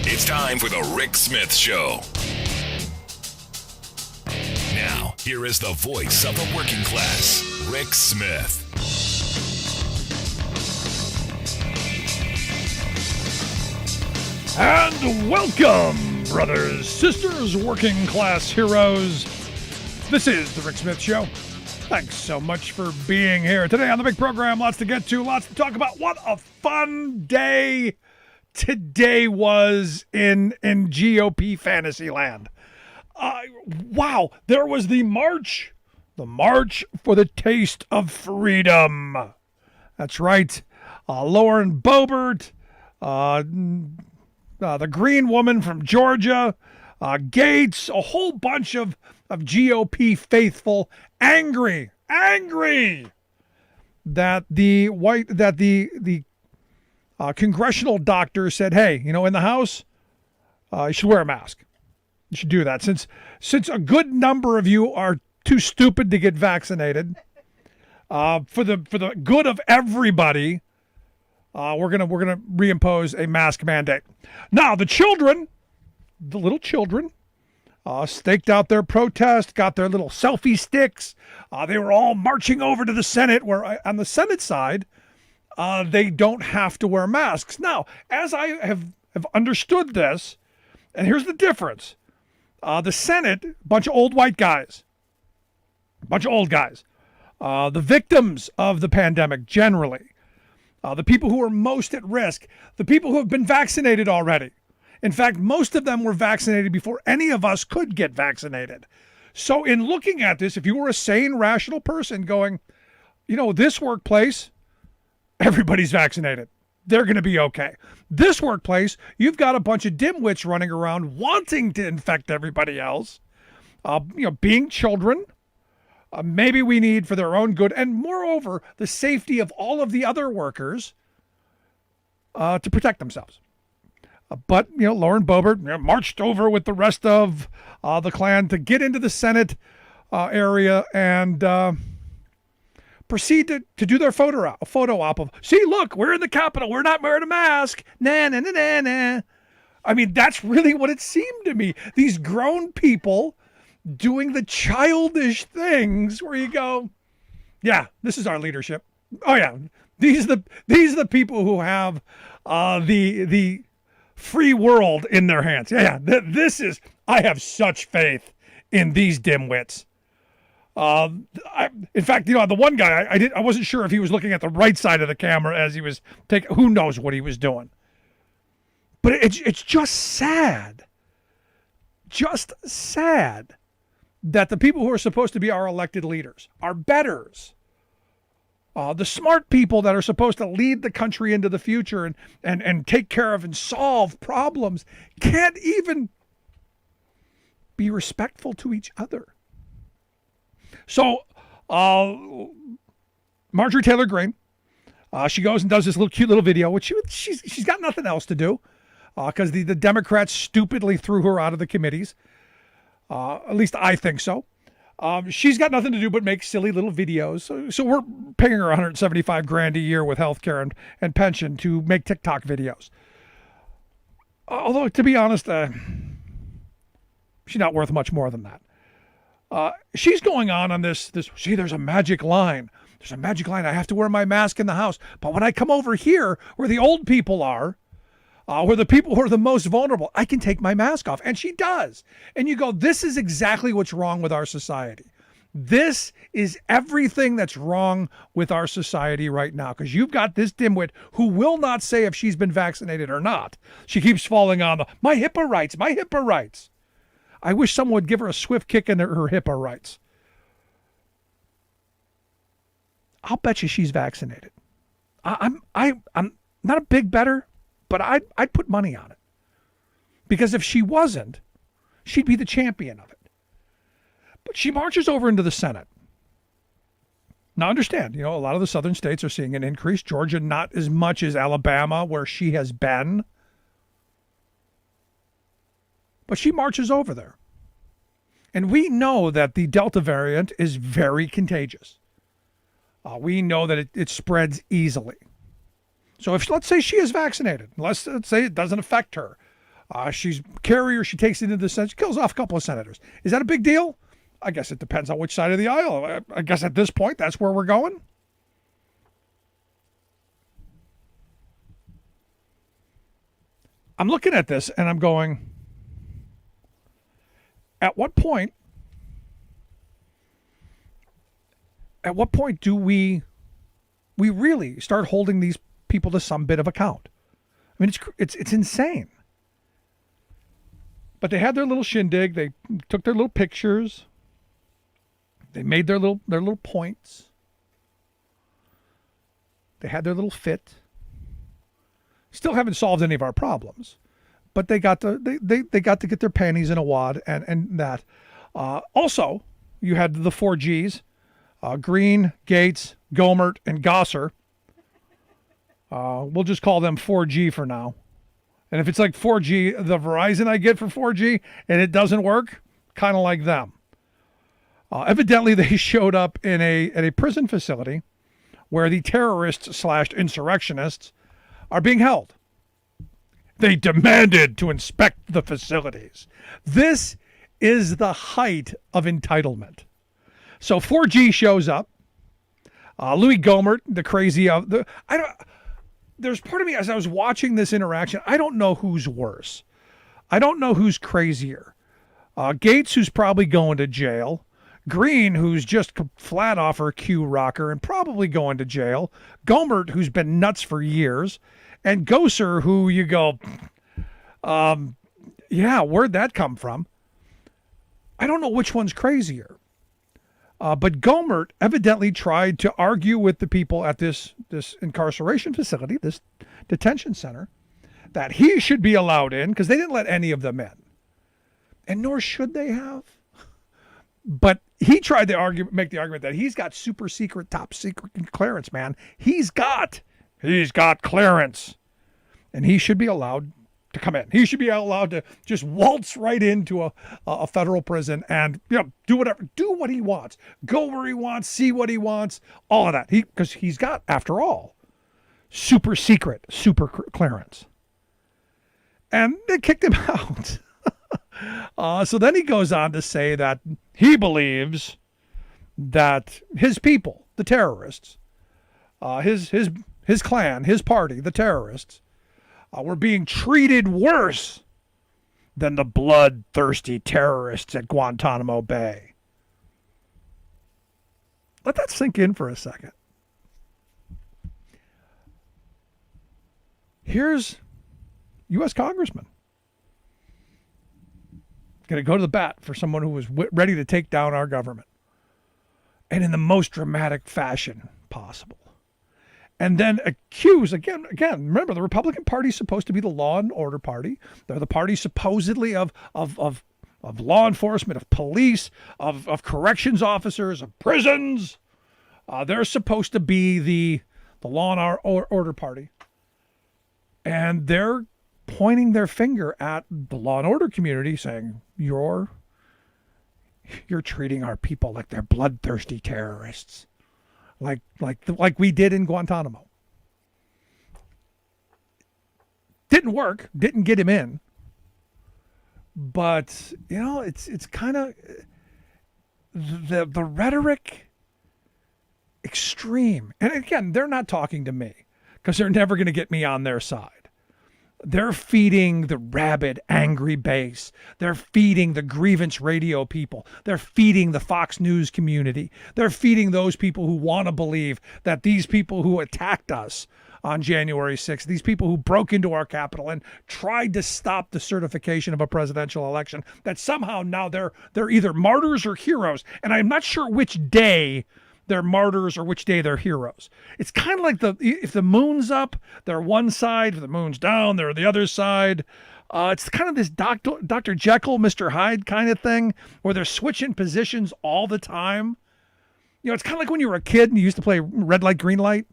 It's time for the Rick Smith Show. Now, here is the voice of the working class, Rick Smith. And welcome, brothers, sisters, working class heroes. This is the Rick Smith Show. Thanks so much for being here today on the big program. Lots to get to, lots to talk about. What a fun day today was in GOP fantasy land. Wow, there was the march for the taste of freedom. That's right. Lauren Boebert, the green woman from Georgia, Gates, a whole bunch of GOP faithful angry that the congressional doctor said, hey, in the House, you should wear a mask. You should do that. Since a good number of you are too stupid to get vaccinated, for the good of everybody, we're gonna reimpose a mask mandate. Now the little children, staked out their protest, got their little selfie sticks. They were all marching over to the Senate, where on the Senate side, they don't have to wear masks. Now, as I have understood this, and here's the difference. The Senate, a bunch of old white guys, the victims of the pandemic generally, the people who are most at risk, the people who have been vaccinated already. In fact, most of them were vaccinated before any of us could get vaccinated. So in looking at this, if you were a sane, rational person going, this workplace, everybody's vaccinated. They're going to be okay. This workplace, you've got a bunch of dimwits running around wanting to infect everybody else, being children. Maybe we need for their own good, and moreover, the safety of all of the other workers to protect themselves. But, Lauren Boebert marched over with the rest of the Klan to get into the Senate area and proceed to do their photo op of, see, look, we're in the Capitol. We're not wearing a mask. Nah, nah, nah, nah, nah. I mean, that's really what it seemed to me. These grown people doing the childish things where you go, yeah, this is our leadership. Oh, yeah, these are the people who have the free world in their hands. Yeah, I have such faith in these dimwits. In fact, the one guy, I wasn't sure if he was looking at the right side of the camera as he was taking, who knows what he was doing. But it's just sad that the people who are supposed to be our elected leaders, our betters, the smart people that are supposed to lead the country into the future and take care of and solve problems, can't even be respectful to each other. So, Marjorie Taylor Greene, she goes and does this cute little video, which she's got nothing else to do, because the Democrats stupidly threw her out of the committees. At least I think so. She's got nothing to do but make silly little videos. So we're paying her $175,000 a year with healthcare and pension to make TikTok videos. Although, to be honest, she's not worth much more than that. She's going on this, see, there's a magic line. There's a magic line. I have to wear my mask in the house. But when I come over here where the old people are, where the people who are the most vulnerable, I can take my mask off. And she does. And you go, this is exactly what's wrong with our society. This is everything that's wrong with our society right now. Because you've got this dimwit who will not say if she's been vaccinated or not. She keeps falling on my HIPAA rights. I wish someone would give her a swift kick in her HIPAA rights. I'll bet you she's vaccinated. I'm not a big bettor, but I'd put money on it. Because if she wasn't, she'd be the champion of it. But she marches over into the Senate. Now understand, a lot of the southern states are seeing an increase. Georgia not as much as Alabama, where she has been. But she marches over there. And we know that the Delta variant is very contagious. We know that it spreads easily. So if, let's say she is vaccinated, let's say it doesn't affect her. She's carrier. She takes it into the Senate. She kills off a couple of senators. Is that a big deal? I guess it depends on which side of the aisle. I guess at this point, that's where we're going. I'm looking at this and I'm going, at what point do we really start holding these people to some bit of account? I mean, it's insane. But they had their little shindig. They took their little pictures. They made their little points. They had their little fit. Still haven't solved any of our problems, but they got to get their panties in a wad and that. Also, you had the 4Gs, Green, Gates, Gohmert, and Gosser. We'll just call them 4G for now. And if it's like 4G, the Verizon I get for 4G, and it doesn't work, kind of like them. Evidently, they showed up in a prison facility where the terrorists / insurrectionists are being held. They demanded to inspect the facilities. This is the height of entitlement. So 4G shows up. Louis Gohmert, the crazy of the, there's part of me as I was watching this interaction, I don't know who's worse. I don't know who's crazier. Gates, who's probably going to jail. Green, who's just flat off her Q rocker and probably going to jail. Gohmert, who's been nuts for years. And Gosser, who you go, yeah, where'd that come from? I don't know which one's crazier. But Gohmert evidently tried to argue with the people at this incarceration facility, this detention center, that he should be allowed in because they didn't let any of them in. And nor should they have. But he tried to make the argument that he's got super secret, top secret clearance, man. He's got clearance. And he should be allowed to come in. He should be allowed to just waltz right into a federal prison and do what he wants. Go where he wants, see what he wants, all of that. Because he's got, after all, super secret, super clearance. And they kicked him out. So then he goes on to say that he believes that his people, the terrorists, his clan, his party, the terrorists, were being treated worse than the bloodthirsty terrorists at Guantanamo Bay. Let that sink in for a second. Here's U.S. Congressman going to go to the bat for someone who was ready to take down our government, and in the most dramatic fashion possible. And then accuse, again, remember, the Republican Party is supposed to be the law and order party. They're the party supposedly of law enforcement, of police, of corrections officers, of prisons. They're supposed to be the law and order party. And they're pointing their finger at the law and order community saying, you're treating our people like they're bloodthirsty terrorists. Like we did in Guantanamo. Didn't work, didn't get him in. But, it's kind of the rhetoric extreme. And again, they're not talking to me because they're never going to get me on their side. They're feeding the rabid, angry base. They're feeding the grievance radio people. They're feeding the Fox News community. They're feeding those people who want to believe that these people who attacked us on January 6th, these people who broke into our Capitol and tried to stop the certification of a presidential election, that somehow now they're either martyrs or heroes. And I'm not sure which day they're martyrs or which day they're heroes. It's kind of like if the moon's up, they're one side. If the moon's down, they're the other side. It's kind of this Dr. Jekyll, Mr. Hyde kind of thing where they're switching positions all the time. It's kind of like when you were a kid and you used to play red light, green light,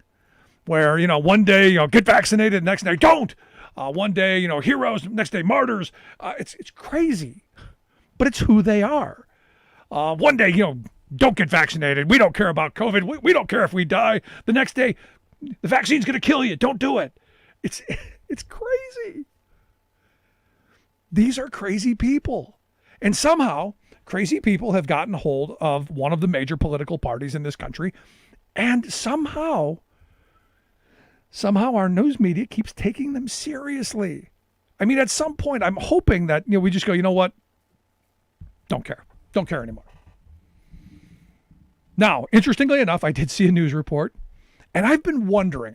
where, one day, get vaccinated, next day, don't. One day, heroes, next day, martyrs. It's crazy, but it's who they are. One day, don't get vaccinated. We don't care about COVID. We don't care if we die. The next day, the vaccine's going to kill you. Don't do it. It's crazy. These are crazy people. And somehow, crazy people have gotten hold of one of the major political parties in this country. And somehow our news media keeps taking them seriously. I mean, at some point, I'm hoping that, we just go, you know what? Don't care. Don't care anymore. Now, interestingly enough, I did see a news report, and I have been wondering,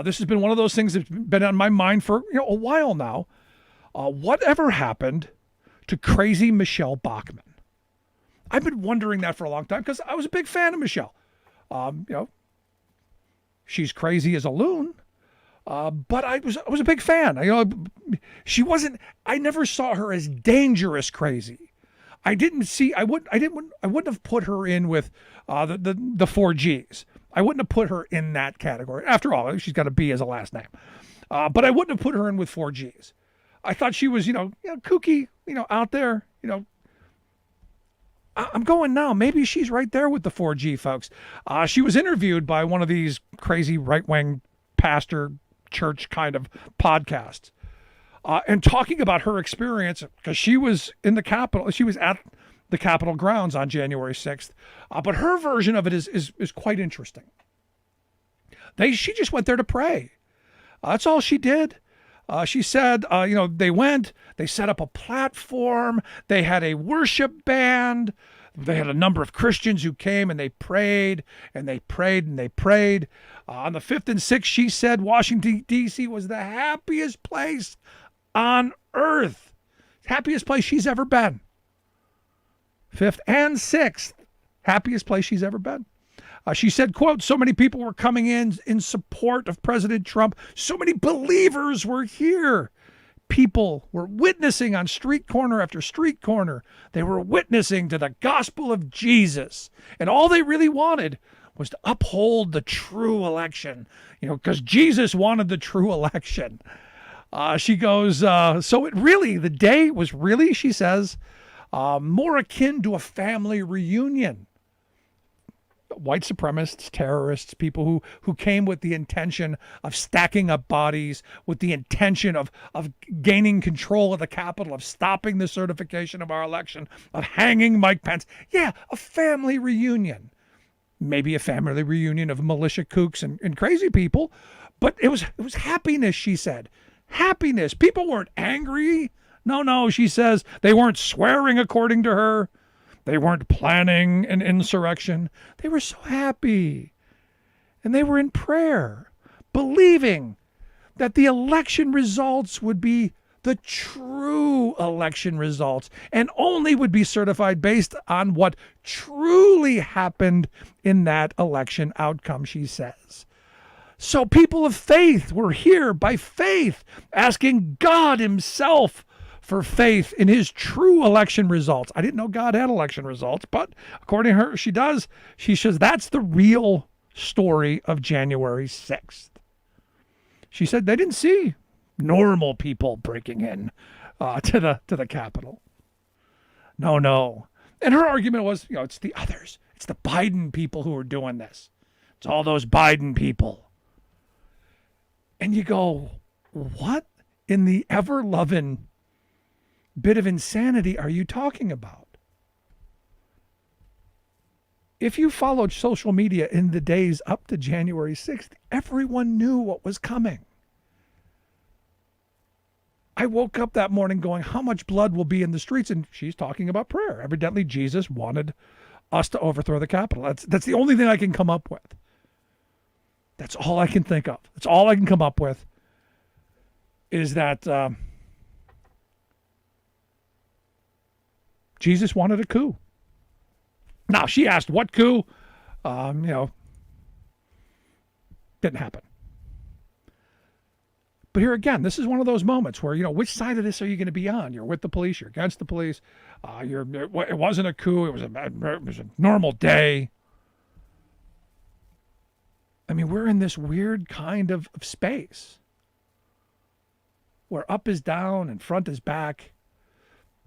this has been one of those things that's been on my mind for a while now. Whatever happened to crazy Michelle Bachmann? I've been wondering that for a long time because I was a big fan of Michelle. She's crazy as a loon, but I was a big fan. She wasn't. I never saw her as dangerous crazy. I wouldn't have put her in with the 4Gs. I wouldn't have put her in that category. After all, she's got a B as a last name. But I wouldn't have put her in with 4Gs. I thought she was, kooky, out there, I'm going now. Maybe she's right there with the 4G folks. She was interviewed by one of these crazy right-wing pastor church kind of podcasts. And talking about her experience, because she was in the Capitol, she was at the Capitol grounds on January 6th. But her version of it is quite interesting. She just went there to pray. That's all she did. She said, they went, they set up a platform, they had a worship band, they had a number of Christians who came and they prayed and they prayed and they prayed. On the 5th and 6th, she said Washington, D.C. was the happiest place on earth. Happiest place she's ever been. 5th and 6th, happiest place she's ever been. She said, quote, so many people were coming in support of President Trump. So many believers were here. People were witnessing on street corner after street corner. They were witnessing to the gospel of Jesus. And all they really wanted was to uphold the true election, because Jesus wanted the true election. She goes, so the day was really, she says, more akin to a family reunion. White supremacists, terrorists, people who came with the intention of stacking up bodies, with the intention of gaining control of the Capitol, of stopping the certification of our election, of hanging Mike Pence. Yeah, a family reunion. Maybe a family reunion of militia kooks and crazy people, but it was happiness, she said. Happiness. People weren't angry. No, she says they weren't swearing according to her. They weren't planning an insurrection. They were so happy. And they were in prayer, believing that the election results would be the true election results and only would be certified based on what truly happened in that election outcome, she says. So people of faith were here by faith, asking God himself for faith in his true election results. I didn't know God had election results, but according to her, she does. She says that's the real story of January 6th. She said they didn't see normal people breaking in to the Capitol. No. And her argument was, it's the others. It's the Biden people who are doing this. It's all those Biden people. And you go, what in the ever-loving bit of insanity are you talking about? If you followed social media in the days up to January 6th, everyone knew what was coming. I woke up that morning going, how much blood will be in the streets? And she's talking about prayer. Evidently, Jesus wanted us to overthrow the Capitol. That's the only thing I can come up with. That's all I can think of. That's all I can come up with is that Jesus wanted a coup. Now, she asked, what coup? Didn't happen. But here again, this is one of those moments where, which side of this are you going to be on? You're with the police. You're against the police. It wasn't a coup. It was a normal day. I mean, we're in this weird kind of space where up is down and front is back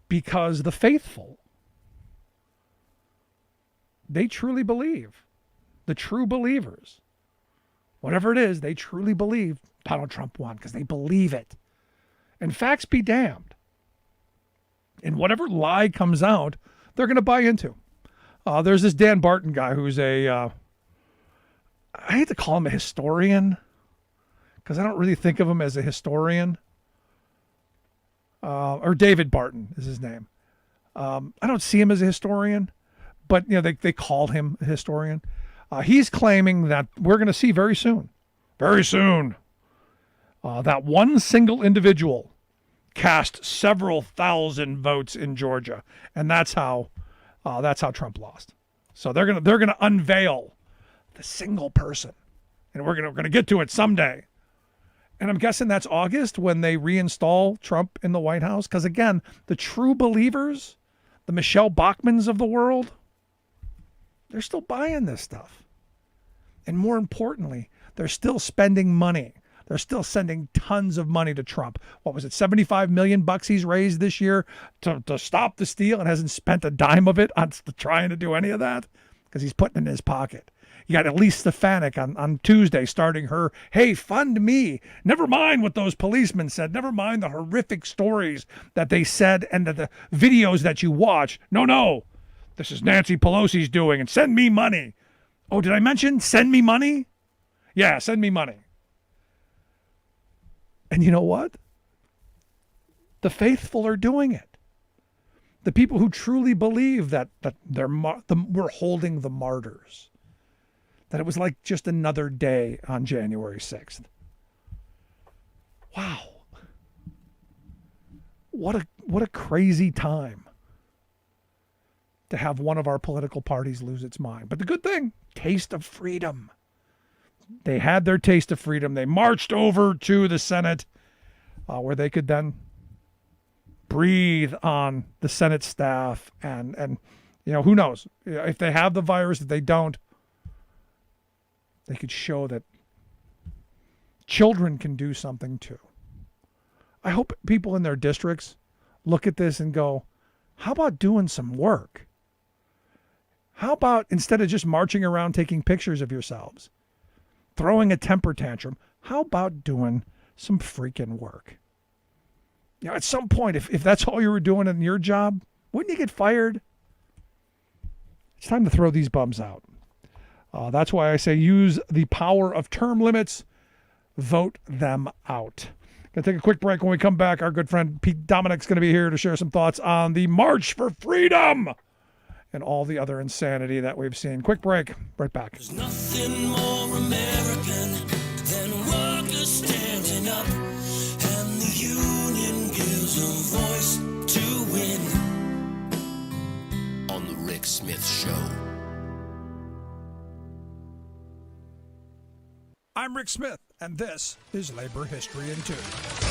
because the faithful, they truly believe, the true believers, whatever it is, they truly believe Donald Trump won because they believe it. And facts be damned. And whatever lie comes out, they're going to buy into. There's this Dan Barton guy who's I hate to call him a historian because I don't really think of him as a historian. Or David Barton is his name. I don't see him as a historian, but they call him a historian. He's claiming that we're going to see very soon, that one single individual cast several thousand votes in Georgia, and that's how Trump lost. So they're gonna unveil the single person, and we're gonna get to it someday. And I'm guessing that's August when they reinstall Trump in the White House. Because again, the true believers, the Michelle Bachmans of the world, they're still buying this stuff. And more importantly, they're still spending money. They're still sending tons of money to Trump. What was it, $75 million he's raised this year to stop the steal and hasn't spent a dime of it on trying to do any of that? Because he's putting it in his pocket. You got Elise Stefanik on Tuesday starting her, hey, fund me. Never mind what those policemen said. Never mind the horrific stories that they said and the videos that you watch. No. This is Nancy Pelosi's doing, and send me money. Oh, did I mention send me money? Yeah, send me money. And you know what? The faithful are doing it. The people who truly believe that we're holding the martyrs. That it was like just another day on January 6th. Wow. What a crazy time to have one of our political parties lose its mind. But the good thing, taste of freedom. They had their taste of freedom. They marched over to the Senate where they could then breathe on the Senate staff and who knows? If they have the virus, if they don't, they could show that children can do something too. I hope people in their districts look at this and go, how about doing some work? How about instead of just marching around taking pictures of yourselves, throwing a temper tantrum, how about doing some freaking work? At some point, if that's all you were doing in your job, wouldn't you get fired? It's time to throw these bums out. That's why I say use the power of term limits. Vote them out. Going to take a quick break. When we come back, our good friend Pete Dominick's going to be here to share some thoughts on the March for Freedom and all the other insanity that we've seen. Quick break. Right back. There's nothing more American than workers standing up, and the union gives a voice to win. On the Rick Smith Show. I'm Rick Smith, and this is Labor History in 2.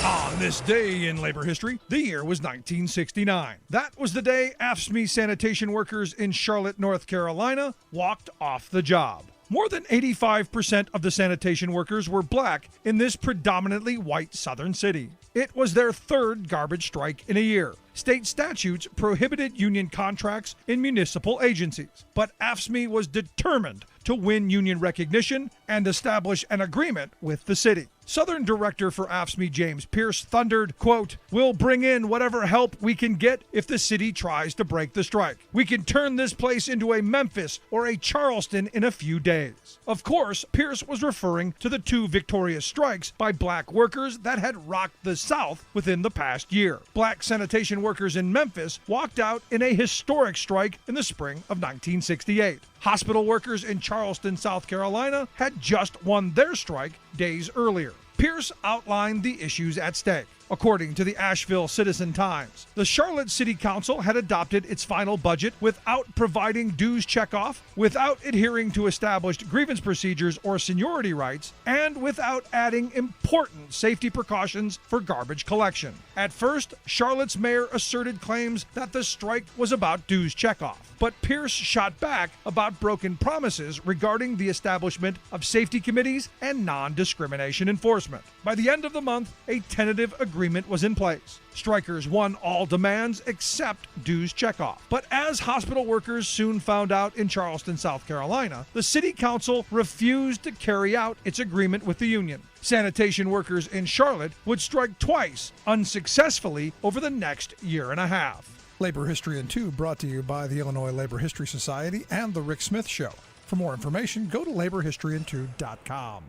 On this day in labor history, the year was 1969. That was the day AFSCME sanitation workers in Charlotte, North Carolina, walked off the job. More than 85% of the sanitation workers were black in this predominantly white southern city. It was their third garbage strike in a year. State statutes prohibited union contracts in municipal agencies, but AFSCME was determined to win union recognition and establish an agreement with the city. Southern Director for AFSCME James Pierce thundered, quote, "We'll bring in whatever help we can get if the city tries to break the strike. We can turn this place into a Memphis or a Charleston in a few days." Of course, Pierce was referring to the two victorious strikes by black workers that had rocked the South within the past year. Black sanitation workers in Memphis walked out in a historic strike in the spring of 1968. Hospital workers in Charleston, South Carolina had just won their strike days earlier. Pierce outlined the issues at stake. According to the Asheville Citizen-Times, the Charlotte City Council had adopted its final budget without providing dues checkoff, without adhering to established grievance procedures or seniority rights, and without adding important safety precautions for garbage collection. At first, Charlotte's mayor asserted claims that the strike was about dues checkoff, but Pierce shot back about broken promises regarding the establishment of safety committees and non-discrimination enforcement. By the end of the month, a tentative agreement was in place. Strikers won all demands except dues checkoff. But as hospital workers soon found out in Charleston, South Carolina, the city council refused to carry out its agreement with the union. Sanitation workers in Charlotte would strike twice unsuccessfully over the next year and a half. Labor History in 2 brought to you by the Illinois Labor History Society and The Rick Smith Show. For more information, go to laborhistoryin2.com.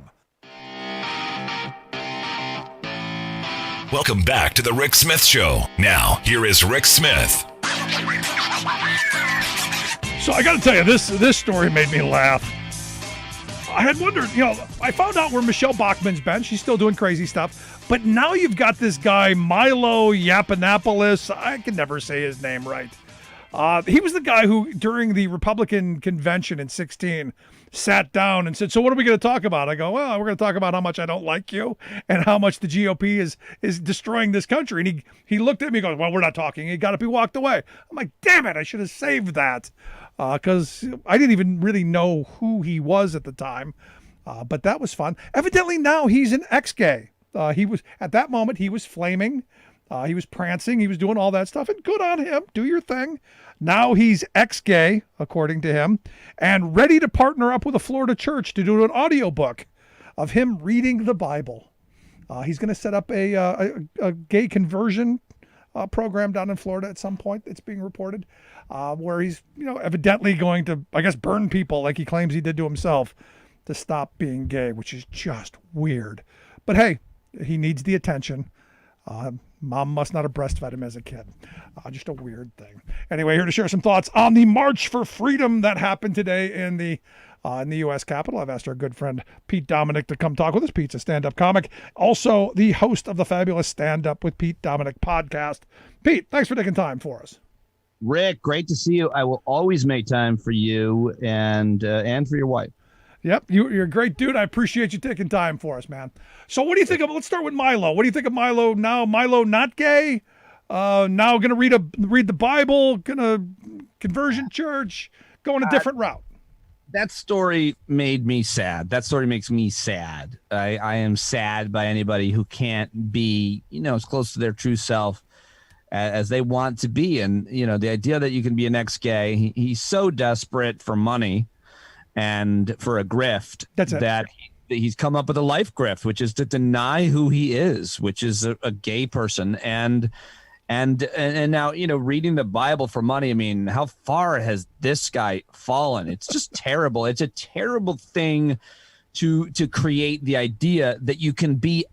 Welcome back to the Rick Smith Show. Now, here is Rick Smith. So I got to tell you, this story made me laugh. I had wondered, I found out where Michelle Bachmann's been. She's still doing crazy stuff. But now you've got this guy, Milo Yiannopoulos. I can never say his name right. He was the guy who, during the Republican convention in 2016, sat down and said, so what are we going to talk about? I go, well, we're going to talk about how much I don't like you and how much the GOP is destroying this country. And he looked at me and goes, well, we're not talking. He got up, he walked away. I'm like, damn it, I should have saved that. Because I didn't even really know who he was at the time. But that was fun. Evidently now he's an ex-gay. He was, at that moment, he was flaming. He was prancing. He was doing all that stuff. And good on him. Do your thing. Now he's ex-gay, according to him, and ready to partner up with a Florida church to do an audiobook of him reading the Bible. He's going to set up a gay conversion program down in Florida at some point, it's being reported, where he's, evidently going to, I guess, burn people like he claims he did to himself to stop being gay, which is just weird. But hey, he needs the attention. Mom must not have breastfed him as a kid. Just a weird thing. Anyway, here to share some thoughts on the March for Freedom that happened today in the U.S. Capitol. I've asked our good friend Pete Dominick to come talk with us. Pete's a stand-up comic, also the host of the fabulous Stand Up with Pete Dominick podcast. Pete, thanks for taking time for us. Rick, great to see you. I will always make time for you and for your wife. Yep, you're a great dude. I appreciate you taking time for us, man. So what do you think of, let's start with Milo. What do you think of Milo now? Milo not gay? Now going to read the Bible, going to conversion church, going a different route. That story made me sad. That story makes me sad. I am sad by anybody who can't be, as close to their true self as they want to be. And, the idea that you can be an ex-gay, he's so desperate for money and for a grift that he's come up with a life grift, which is to deny who he is, which is a gay person. And now, reading the Bible for money. I mean, how far has this guy fallen? It's just terrible. It's a terrible thing to create the idea that you can be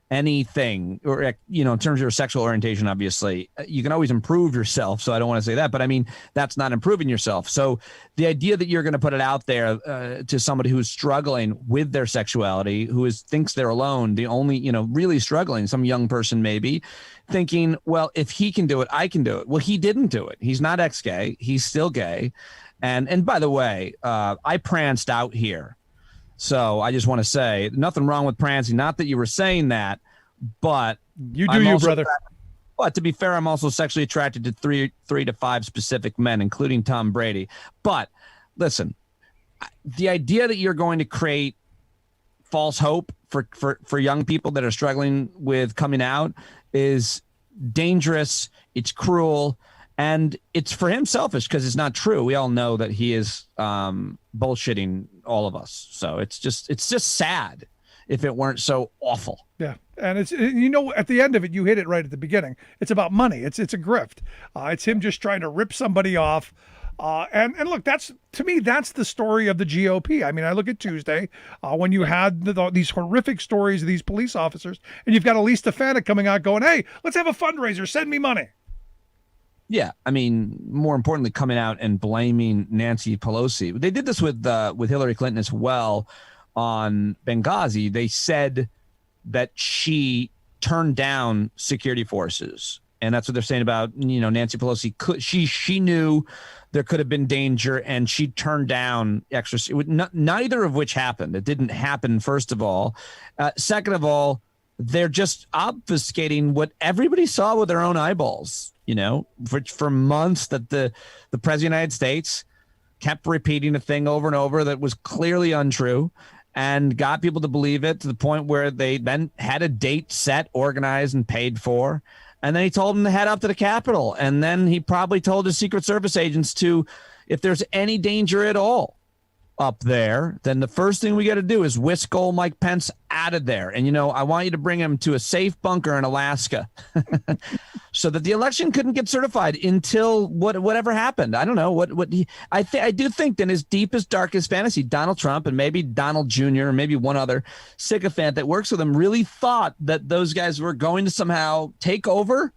anything, or, in terms of your sexual orientation. Obviously, you can always improve yourself. So I don't want to say that, but I mean, that's not improving yourself. So the idea that you're going to put it out there to somebody who's struggling with their sexuality, who thinks they're alone, the only, really struggling, some young person maybe thinking, well, if he can do it, I can do it. Well, he didn't do it. He's not ex-gay. He's still gay. And by the way, I pranced out here. So I just want to say, nothing wrong with prancing. Not that you were saying that, but you do, you brother. But to be fair, I'm also sexually attracted to three to five specific men, including Tom Brady. But listen, the idea that you're going to create false hope for young people that are struggling with coming out is dangerous. It's cruel. And it's for him selfish because it's not true. We all know that he is bullshitting all of us. So it's just sad if it weren't so awful. Yeah. And it's, at the end of it, you hit it right at the beginning. It's about money. It's a grift. It's him just trying to rip somebody off. And look, to me, that's the story of the GOP. I mean, I look at Tuesday when you had these horrific stories of these police officers, and you've got Elise Stefanik coming out going, hey, let's have a fundraiser. Send me money. Yeah, I mean, more importantly, coming out and blaming Nancy Pelosi. They did this with Hillary Clinton as well on Benghazi. They said that she turned down security forces, and that's what they're saying about Nancy Pelosi. She knew there could have been danger, and she turned down extra. Neither of which happened. It didn't happen. First of all, second of all, they're just obfuscating what everybody saw with their own eyeballs. For months that the president of the United States kept repeating a thing over and over that was clearly untrue and got people to believe it to the point where they then had a date set, organized, and paid for. And then he told them to head up to the Capitol. And then he probably told his Secret Service agents to, if there's any danger at all, up there, then the first thing we got to do is whisk old Mike Pence out of there. And, I want you to bring him to a safe bunker in Alaska so that the election couldn't get certified until whatever happened. I don't know I do think that in his deepest, darkest fantasy, Donald Trump and maybe Donald Jr. or maybe one other sycophant that works with him really thought that those guys were going to somehow take over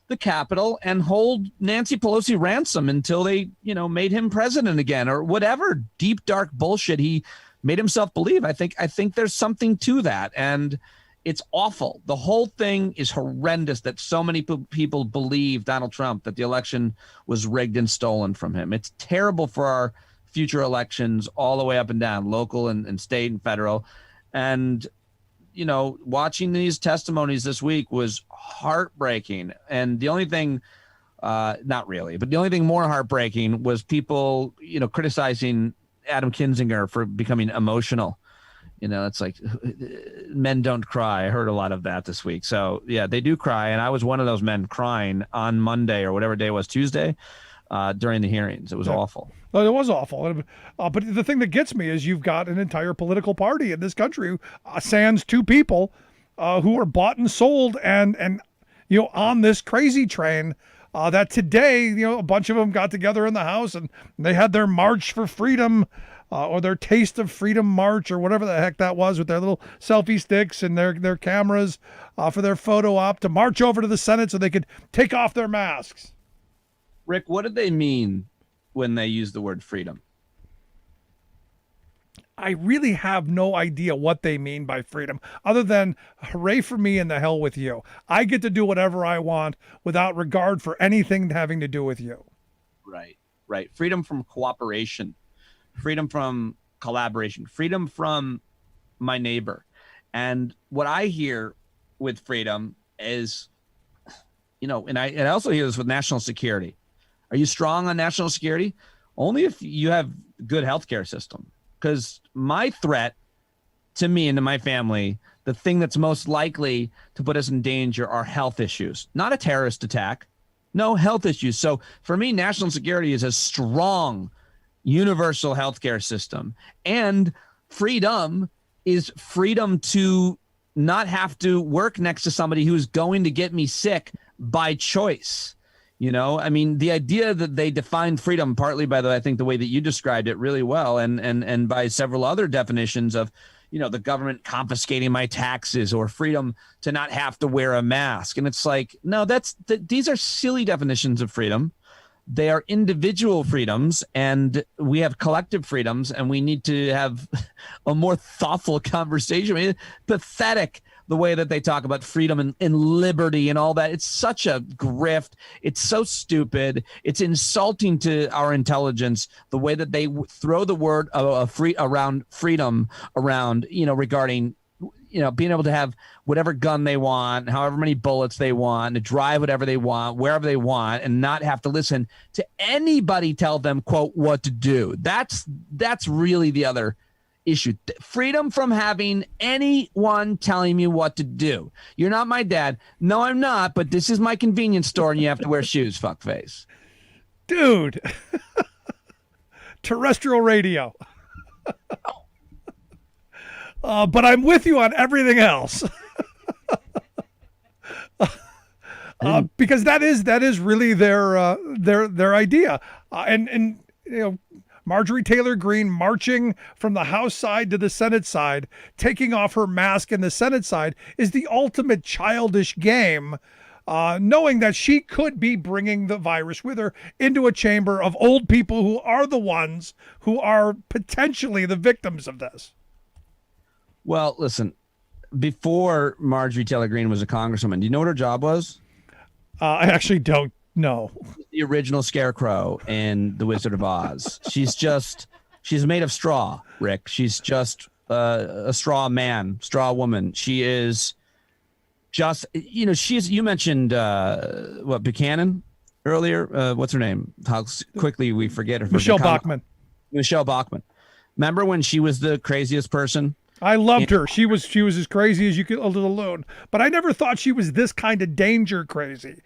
the Capitol and hold Nancy Pelosi ransom until they, made him president again, or whatever deep, dark bullshit he made himself believe. I think there's something to that. And it's awful. The whole thing is horrendous that so many people believe Donald Trump, that the election was rigged and stolen from him. It's terrible for our future elections all the way up and down, local and state and federal. And watching these testimonies this week was heartbreaking. And the only thing, not really, but the only thing more heartbreaking was people, criticizing Adam Kinzinger for becoming emotional. It's like men don't cry. I heard a lot of that this week. So, yeah, they do cry. And I was one of those men crying on Monday or whatever day it was, Tuesday, during the hearings. It was awful. Well, it was awful. But the thing that gets me is you've got an entire political party in this country, sans two people who are bought and sold and on this crazy train that today, a bunch of them got together in the House and they had their March for Freedom or their Taste of Freedom March or whatever the heck that was with their little selfie sticks and their cameras for their photo op to march over to the Senate so they could take off their masks. Rick, what did they mean when they use the word freedom? I really have no idea what they mean by freedom, other than hooray for me and the hell with you. I get to do whatever I want without regard for anything having to do with you. Right. Freedom from cooperation, freedom from collaboration, freedom from my neighbor. And what I hear with freedom is, and I also hear this with national security. Are you strong on national security? Only if you have good healthcare system. Because my threat to me and to my family, the thing that's most likely to put us in danger are health issues, not a terrorist attack. No, health issues. So for me, national security is a strong universal healthcare system. And freedom is freedom to not have to work next to somebody who's going to get me sick by choice. The idea that they defined freedom partly by I think the way that you described it really well, and by several other definitions of, the government confiscating my taxes or freedom to not have to wear a mask. And it's like, no, these are silly definitions of freedom. They are individual freedoms, and we have collective freedoms, and we need to have a more thoughtful conversation. It's pathetic the way that they talk about freedom and liberty and all that. It's such a grift. It's so stupid. It's insulting to our intelligence, the way that they throw the word around freedom around, regarding, being able to have whatever gun they want, however many bullets they want, to drive whatever they want, wherever they want, and not have to listen to anybody tell them, quote, what to do. That's really the other issue. Freedom from having anyone telling me what to do. You're not my dad. No, I'm not, but this is my convenience store and you have to wear shoes, fuckface. Dude. Terrestrial radio. But I'm with you on everything else. Because that is really their idea. And Marjorie Taylor Greene marching from the House side to the Senate side, taking off her mask in the Senate side, is the ultimate childish game, knowing that she could be bringing the virus with her into a chamber of old people who are the ones who are potentially the victims of this. Well, listen, before Marjorie Taylor Greene was a congresswoman, do you know what her job was? I actually don't know. The original Scarecrow in The Wizard of Oz. She's made of straw, Rick. She's just a straw man, straw woman. She is just, you mentioned, Buchanan earlier? What's her name? How quickly we forget her. Michelle Bachmann. Michelle Bachmann. Remember when she was the craziest person? I loved her. She was as crazy as you could, a little alone. But I never thought she was this kind of danger crazy.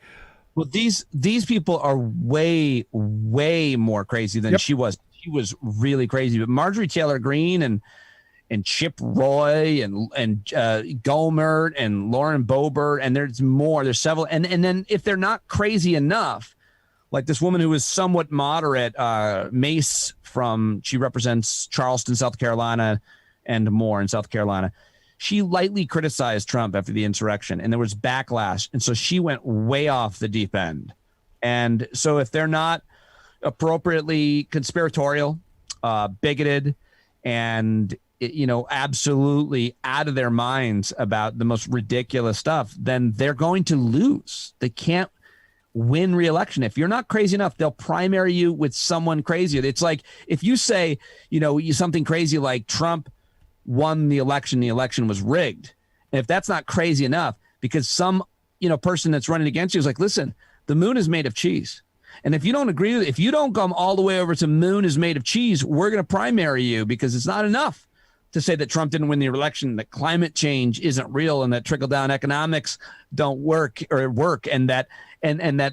Well, these people are way, way more crazy than she was. she was really crazy. But Marjorie Taylor Greene and Chip Roy and Gohmert and Lauren Boebert, and there's more. There's several. And then if they're not crazy enough, like this woman who is somewhat moderate, Mace she represents Charleston, South Carolina, and more in South Carolina. She lightly criticized Trump after the insurrection, and there was backlash. And so she went way off the deep end. And so if they're not appropriately conspiratorial, bigoted, and absolutely out of their minds about the most ridiculous stuff, then they're going to lose. They can't win re-election. If you're not crazy enough, they'll primary you with someone crazier. It's like if you say, something crazy like Trump won the election was rigged. And if that's not crazy enough, because some, person that's running against you is like, listen, the moon is made of cheese. And if you don't agree with it, if you don't come all the way over to moon is made of cheese, we're going to primary you, because it's not enough to say that Trump didn't win the election, that climate change isn't real, and that trickle down economics don't work, and that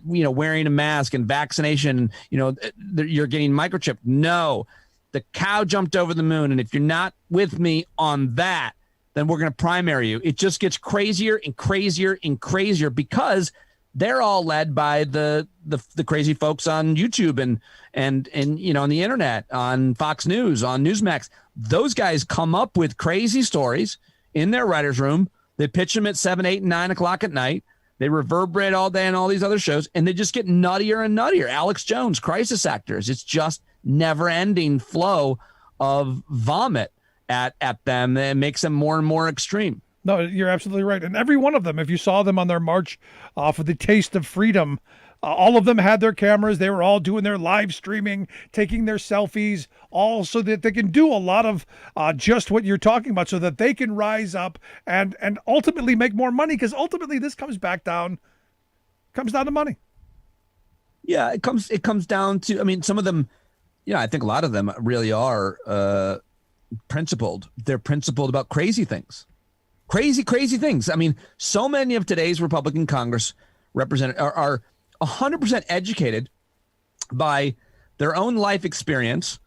wearing a mask and vaccination, you're getting microchipped. No, the cow jumped over the moon, and if you're not with me on that, then we're going to primary you. It just gets crazier and crazier and crazier, because they're all led by the crazy folks on YouTube and on the internet, on Fox News, on Newsmax. Those guys come up with crazy stories in their writer's room. They pitch them at 7, 8, and 9 o'clock at night. They reverberate all day on all these other shows, and they just get nuttier and nuttier. Alex Jones, crisis actors. It's just never-ending flow of vomit at them that makes them more and more extreme. No, you're absolutely right. And every one of them, if you saw them on their march for the taste of freedom, all of them had their cameras. They were all doing their live streaming, taking their selfies, all so that they can do a lot of just what you're talking about, so that they can rise up and ultimately make more money, because ultimately this comes down to money. Yeah, it comes down to, some of them, I think a lot of them really are principled. They're principled about crazy things. Crazy things. So many of today's Republican Congress representatives are 100% educated by their own life experience,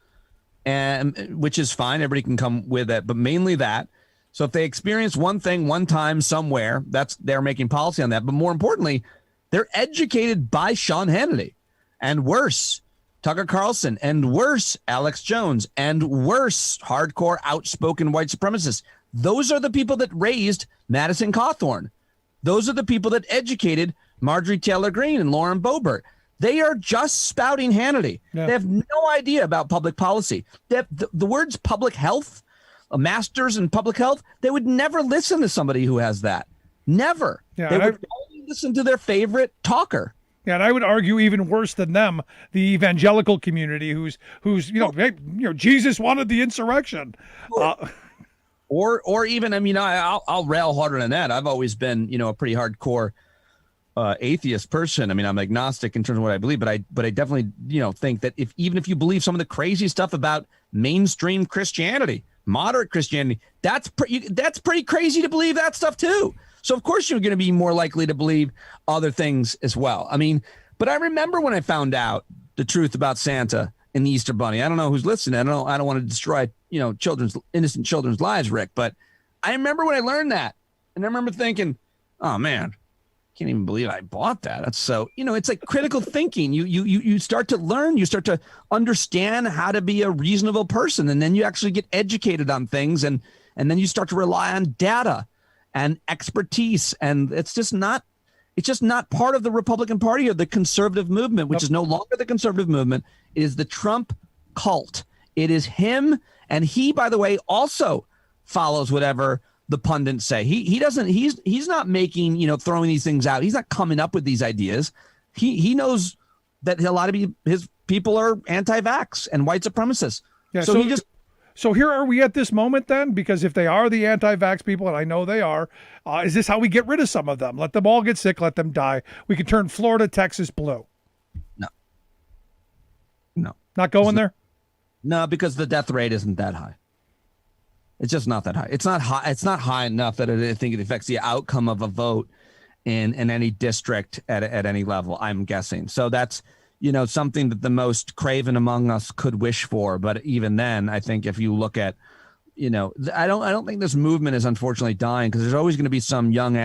and which is fine. Everybody can come with it, but mainly that. So if they experience one thing one time somewhere, they're making policy on that. But more importantly, they're educated by Sean Hannity, and worse, Tucker Carlson, and worse, Alex Jones, and worse, hardcore outspoken white supremacists. Those are the people that raised Madison Cawthorn. Those are the people that educated Marjorie Taylor Greene and Lauren Boebert. They are just spouting Hannity. Yeah. They have no idea about public policy. They have the words public health, a master's in public health. They would never listen to somebody who has that. Never. Yeah, they would only listen to their favorite talker. Yeah, and I would argue even worse than them, the evangelical community, who's Jesus wanted the insurrection. Or even, I'll rail harder than that. I've always been, a pretty hardcore atheist person. I'm agnostic in terms of what I believe, but I definitely, think that even if you believe some of the crazy stuff about mainstream Christianity, moderate Christianity, that's pretty crazy to believe that stuff too. So of course you're going to be more likely to believe other things as well. But I remember when I found out the truth about Santa and the Easter Bunny. I don't know who's listening. I don't want to destroy, innocent children's lives, Rick. But I remember when I learned that, and I remember thinking, oh man, can't even believe I bought that. That's so, it's like critical thinking. You start to learn, you start to understand how to be a reasonable person, and then you actually get educated on things, and then you start to rely on data and expertise, and it's just not part of the Republican Party or the conservative movement, which is no longer the conservative movement. It is the Trump cult. It is him, and he, by the way, also follows whatever the pundits say. He's not making, throwing these things out. He's not coming up with these ideas. He knows that a lot of his people are anti-vax and white supremacists. Yeah, so here are we at this moment then? Because if they are the anti-vax people, and I know they are, is this how we get rid of some of them? Let them all get sick, let them die. We can turn Florida, Texas blue. No. Not going there? No, because the death rate isn't that high. It's just not that high. It's not high. It's not high enough that I think it affects the outcome of a vote in any district at any level, I'm guessing. So that's, something that the most craven among us could wish for. But even then, I think if you look at, I don't think this movement is unfortunately dying, because there's always going to be some young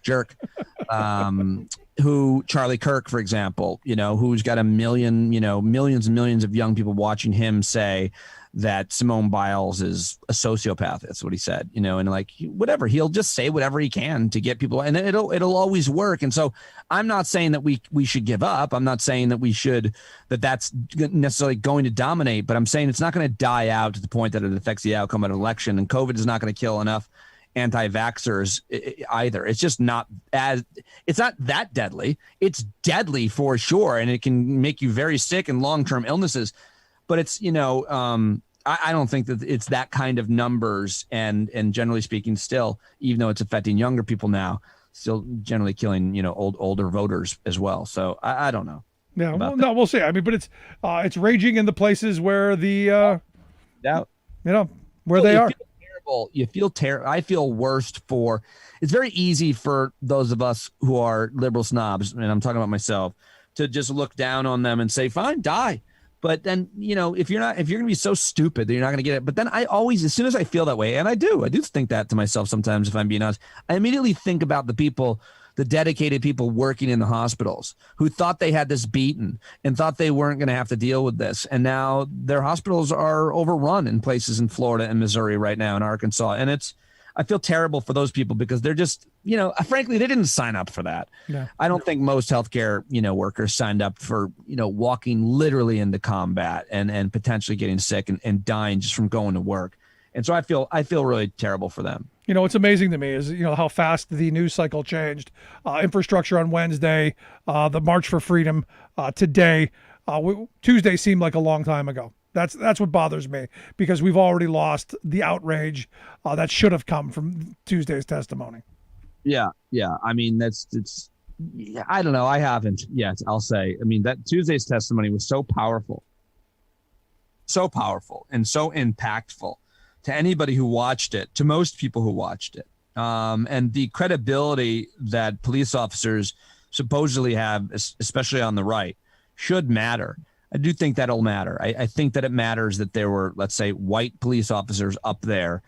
jerk, who Charlie Kirk, for example, who's got millions and millions of young people watching him say that Simone Biles is a sociopath. That's what he said, and like whatever, he'll just say whatever he can to get people, and it'll always work. And so I'm not saying that we should give up. I'm not saying that that's necessarily going to dominate, but I'm saying it's not going to die out to the point that it affects the outcome of an election. And COVID is not going to kill enough anti-vaxxers either. It's just it's not that deadly. It's deadly for sure, and it can make you very sick and long-term illnesses. But it's, I don't think that it's that kind of numbers, and generally speaking, still, even though it's affecting younger people now, still generally killing, older voters as well. So I don't know. Yeah, well, no, we'll see. I mean, but it's raging in the places where where they are. You feel terrible. I feel worst for. It's very easy for those of us who are liberal snobs, and I'm talking about myself, to just look down on them and say, "Fine, die." But then, if you're going to be so stupid that you're not going to get it. But then I always, as soon as I feel that way, and I do think that to myself sometimes, if I'm being honest, I immediately think about the dedicated people working in the hospitals who thought they had this beaten and thought they weren't going to have to deal with this. And now their hospitals are overrun in places in Florida and Missouri right now, in Arkansas. And I feel terrible for those people, because they're just, frankly, they didn't sign up for that. Yeah. I don't think most healthcare, workers signed up for, walking literally into combat and potentially getting sick and dying just from going to work. And so I feel really terrible for them. What's amazing to me is, how fast the news cycle changed. Infrastructure on Wednesday, the March for Freedom today. Tuesday seemed like a long time ago. That's what bothers me, because we've already lost the outrage that should have come from Tuesday's testimony. Yeah. I mean, I don't know. I haven't yet, I'll say. I mean, that Tuesday's testimony was so powerful and so impactful to anybody who watched it, to most people who watched it. And the credibility that police officers supposedly have, especially on the right, should matter. I do think that'll matter. I think that it matters that there were, let's say, white police officers up there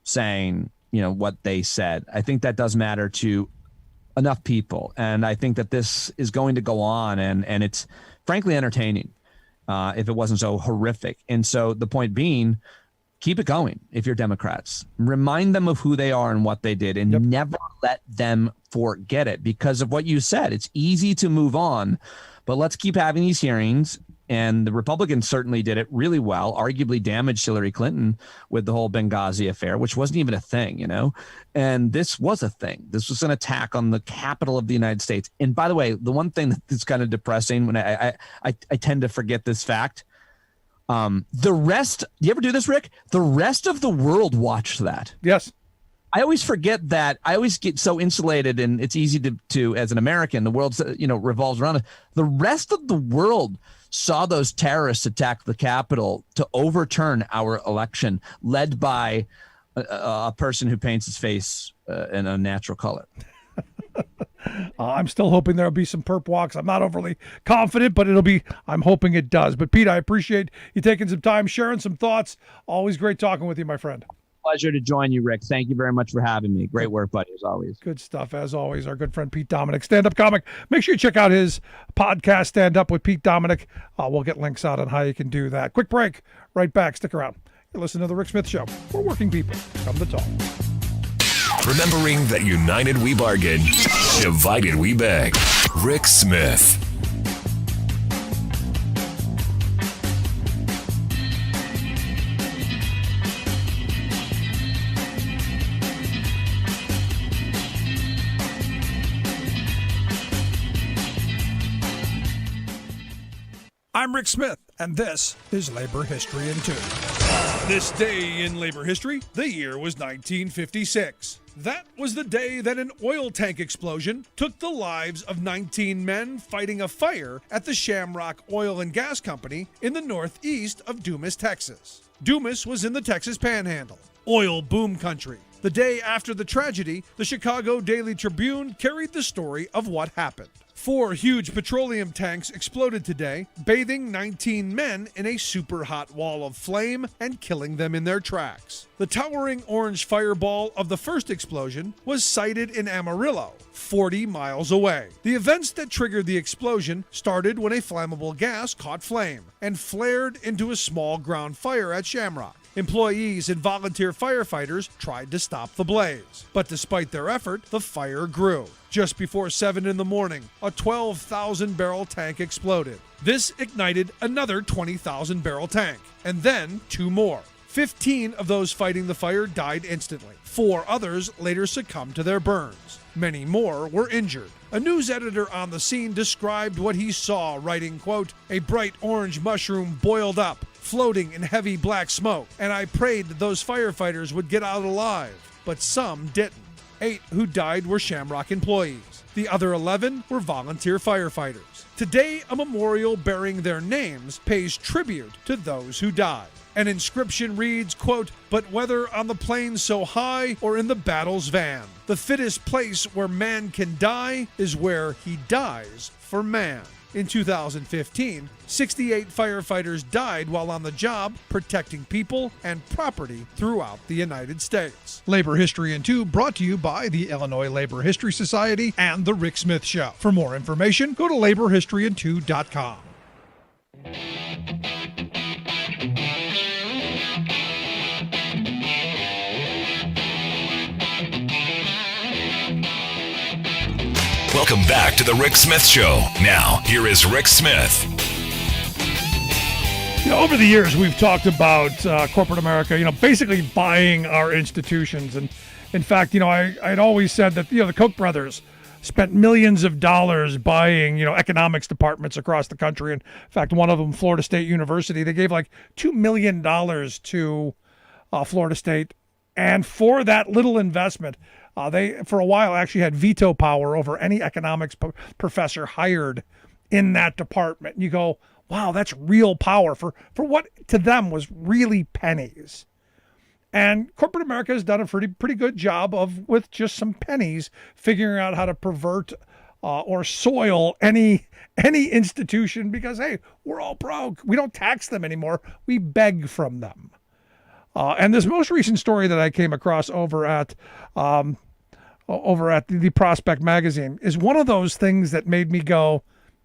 saying, what they said. I think that does matter to enough people. And I think that this is going to go on, and it's frankly entertaining if it wasn't so horrific. And so the point being, keep it going. If you're Democrats, remind them of who they are and what they did, and never let them forget it, because of what you said. It's easy to move on, but let's keep having these hearings. And the Republicans certainly did it really well, arguably damaged Hillary Clinton with the whole Benghazi affair, which wasn't even a thing, and this was a thing. This was an attack on the capital of the United States. And by the way, the one thing that's kind of depressing, when I tend to forget this fact, the rest, you ever do this, Rick? The rest of the world watched that. Yes. I always forget that. I always get so insulated, and it's easy to as an American, the world, revolves around us. The rest of the world saw those terrorists attack the Capitol to overturn our election, led by a person who paints his face in a natural color. I'm still hoping there'll be some perp walks. I'm not overly confident, but I'm hoping it does. But Pete, I appreciate you taking some time, sharing some thoughts. Always great talking with you, my friend. Pleasure to join you, Rick. Thank you very much for having me. Great work, buddy, as always. Good stuff, as always. Our good friend Pete Dominick, stand-up comic. Make sure you check out his podcast, Stand Up with Pete Dominick. We'll get links out on how you can do that. Quick break. Right back. Stick around. You're listening to The Rick Smith Show. We're working people. Come to talk. Remembering that united we bargain, divided we beg. Rick Smith. I'm Rick Smith, and this is Labor History in 2. This day in labor history, the year was 1956. That was the day that an oil tank explosion took the lives of 19 men fighting a fire at the Shamrock Oil and Gas Company in the northeast of Dumas, Texas. Dumas was in the Texas Panhandle, oil boom country. The day after the tragedy, the Chicago Daily Tribune carried the story of what happened. 4 huge petroleum tanks exploded today, bathing 19 men in a super hot wall of flame and killing them in their tracks. The towering orange fireball of the first explosion was sighted in Amarillo, 40 miles away. The events that triggered the explosion started when a flammable gas caught flame and flared into a small ground fire at Shamrock. Employees and volunteer firefighters tried to stop the blaze, but despite their effort, the fire grew. Just before 7 in the morning, a 12,000-barrel tank exploded. This ignited another 20,000-barrel tank, and then 2 more. 15 of those fighting the fire died instantly. 4 others later succumbed to their burns. Many more were injured. A news editor on the scene described what he saw, writing, quote, "A bright orange mushroom boiled up, floating in heavy black smoke, and I prayed that those firefighters would get out alive, but some didn't. 8 who died were Shamrock employees. The other 11 were volunteer firefighters. Today, a memorial bearing their names pays tribute to those who died. An inscription reads, quote, "But whether on the plains so high or in the battle's van, the fittest place where man can die is where he dies for man." In 2015, 68 firefighters died while on the job protecting people and property throughout the United States. Labor History in 2 brought to you by the Illinois Labor History Society and The Rick Smith Show. For more information, go to laborhistoryin2.com. Welcome back to the Rick Smith Show. Now, here is Rick Smith. Over the years, we've talked about corporate America, basically buying our institutions. And in fact, I'd always said that, the Koch brothers spent millions of dollars buying, economics departments across the country. In fact, one of them, Florida State University, they gave like $2 million to Florida State. And for that little investment, they, for a while, actually had veto power over any economics professor hired in that department. And you go, wow, that's real power for what to them was really pennies. And corporate America has done a pretty good job of, with just some pennies, figuring out how to pervert or soil any institution because, hey, we're all broke. We don't tax them anymore. We beg from them. And this most recent story that I came across over at the Prospect magazine is one of those things that made me go,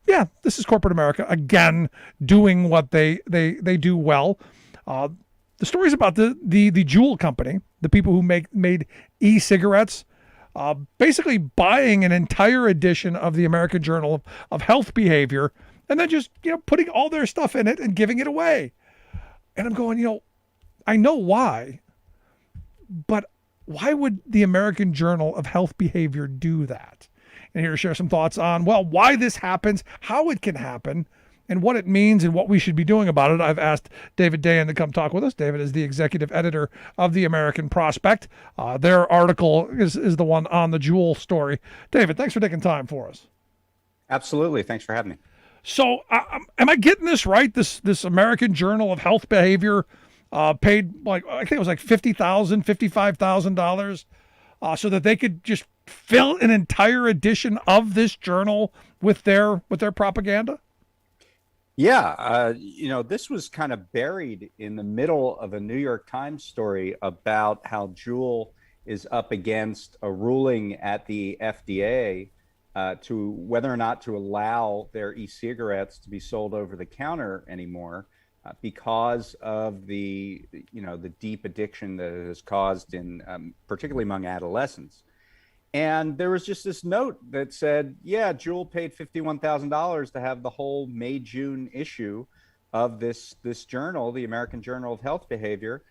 yeah, this is corporate America again doing what they do well. The story's about the Juul company, the people who made e-cigarettes, basically buying an entire edition of the American Journal of Health Behavior and then just putting all their stuff in it and giving it away. And I'm going, I know why, but why would the American Journal of Health Behavior do that? And here to share some thoughts on, why this happens, how it can happen, and what it means and what we should be doing about it. I've asked David Dayen to come talk with us. David is the executive editor of the American Prospect. Their article is the one on the Juul story. David, thanks for taking time for us. Absolutely. Thanks for having me. So am I getting this right? This American Journal of Health Behavior paid I think it was like $50,000, $55,000 so that they could just fill an entire edition of this journal with their propaganda? Yeah. This was kind of buried in the middle of a New York Times story about how Juul is up against a ruling at the FDA to whether or not to allow their e-cigarettes to be sold over the counter anymore. Because of the deep addiction that it has caused in particularly among adolescents. And there was just this note that said, yeah, Juul paid $51,000 to have the whole May-June issue of this journal, the American Journal of Health Behavior,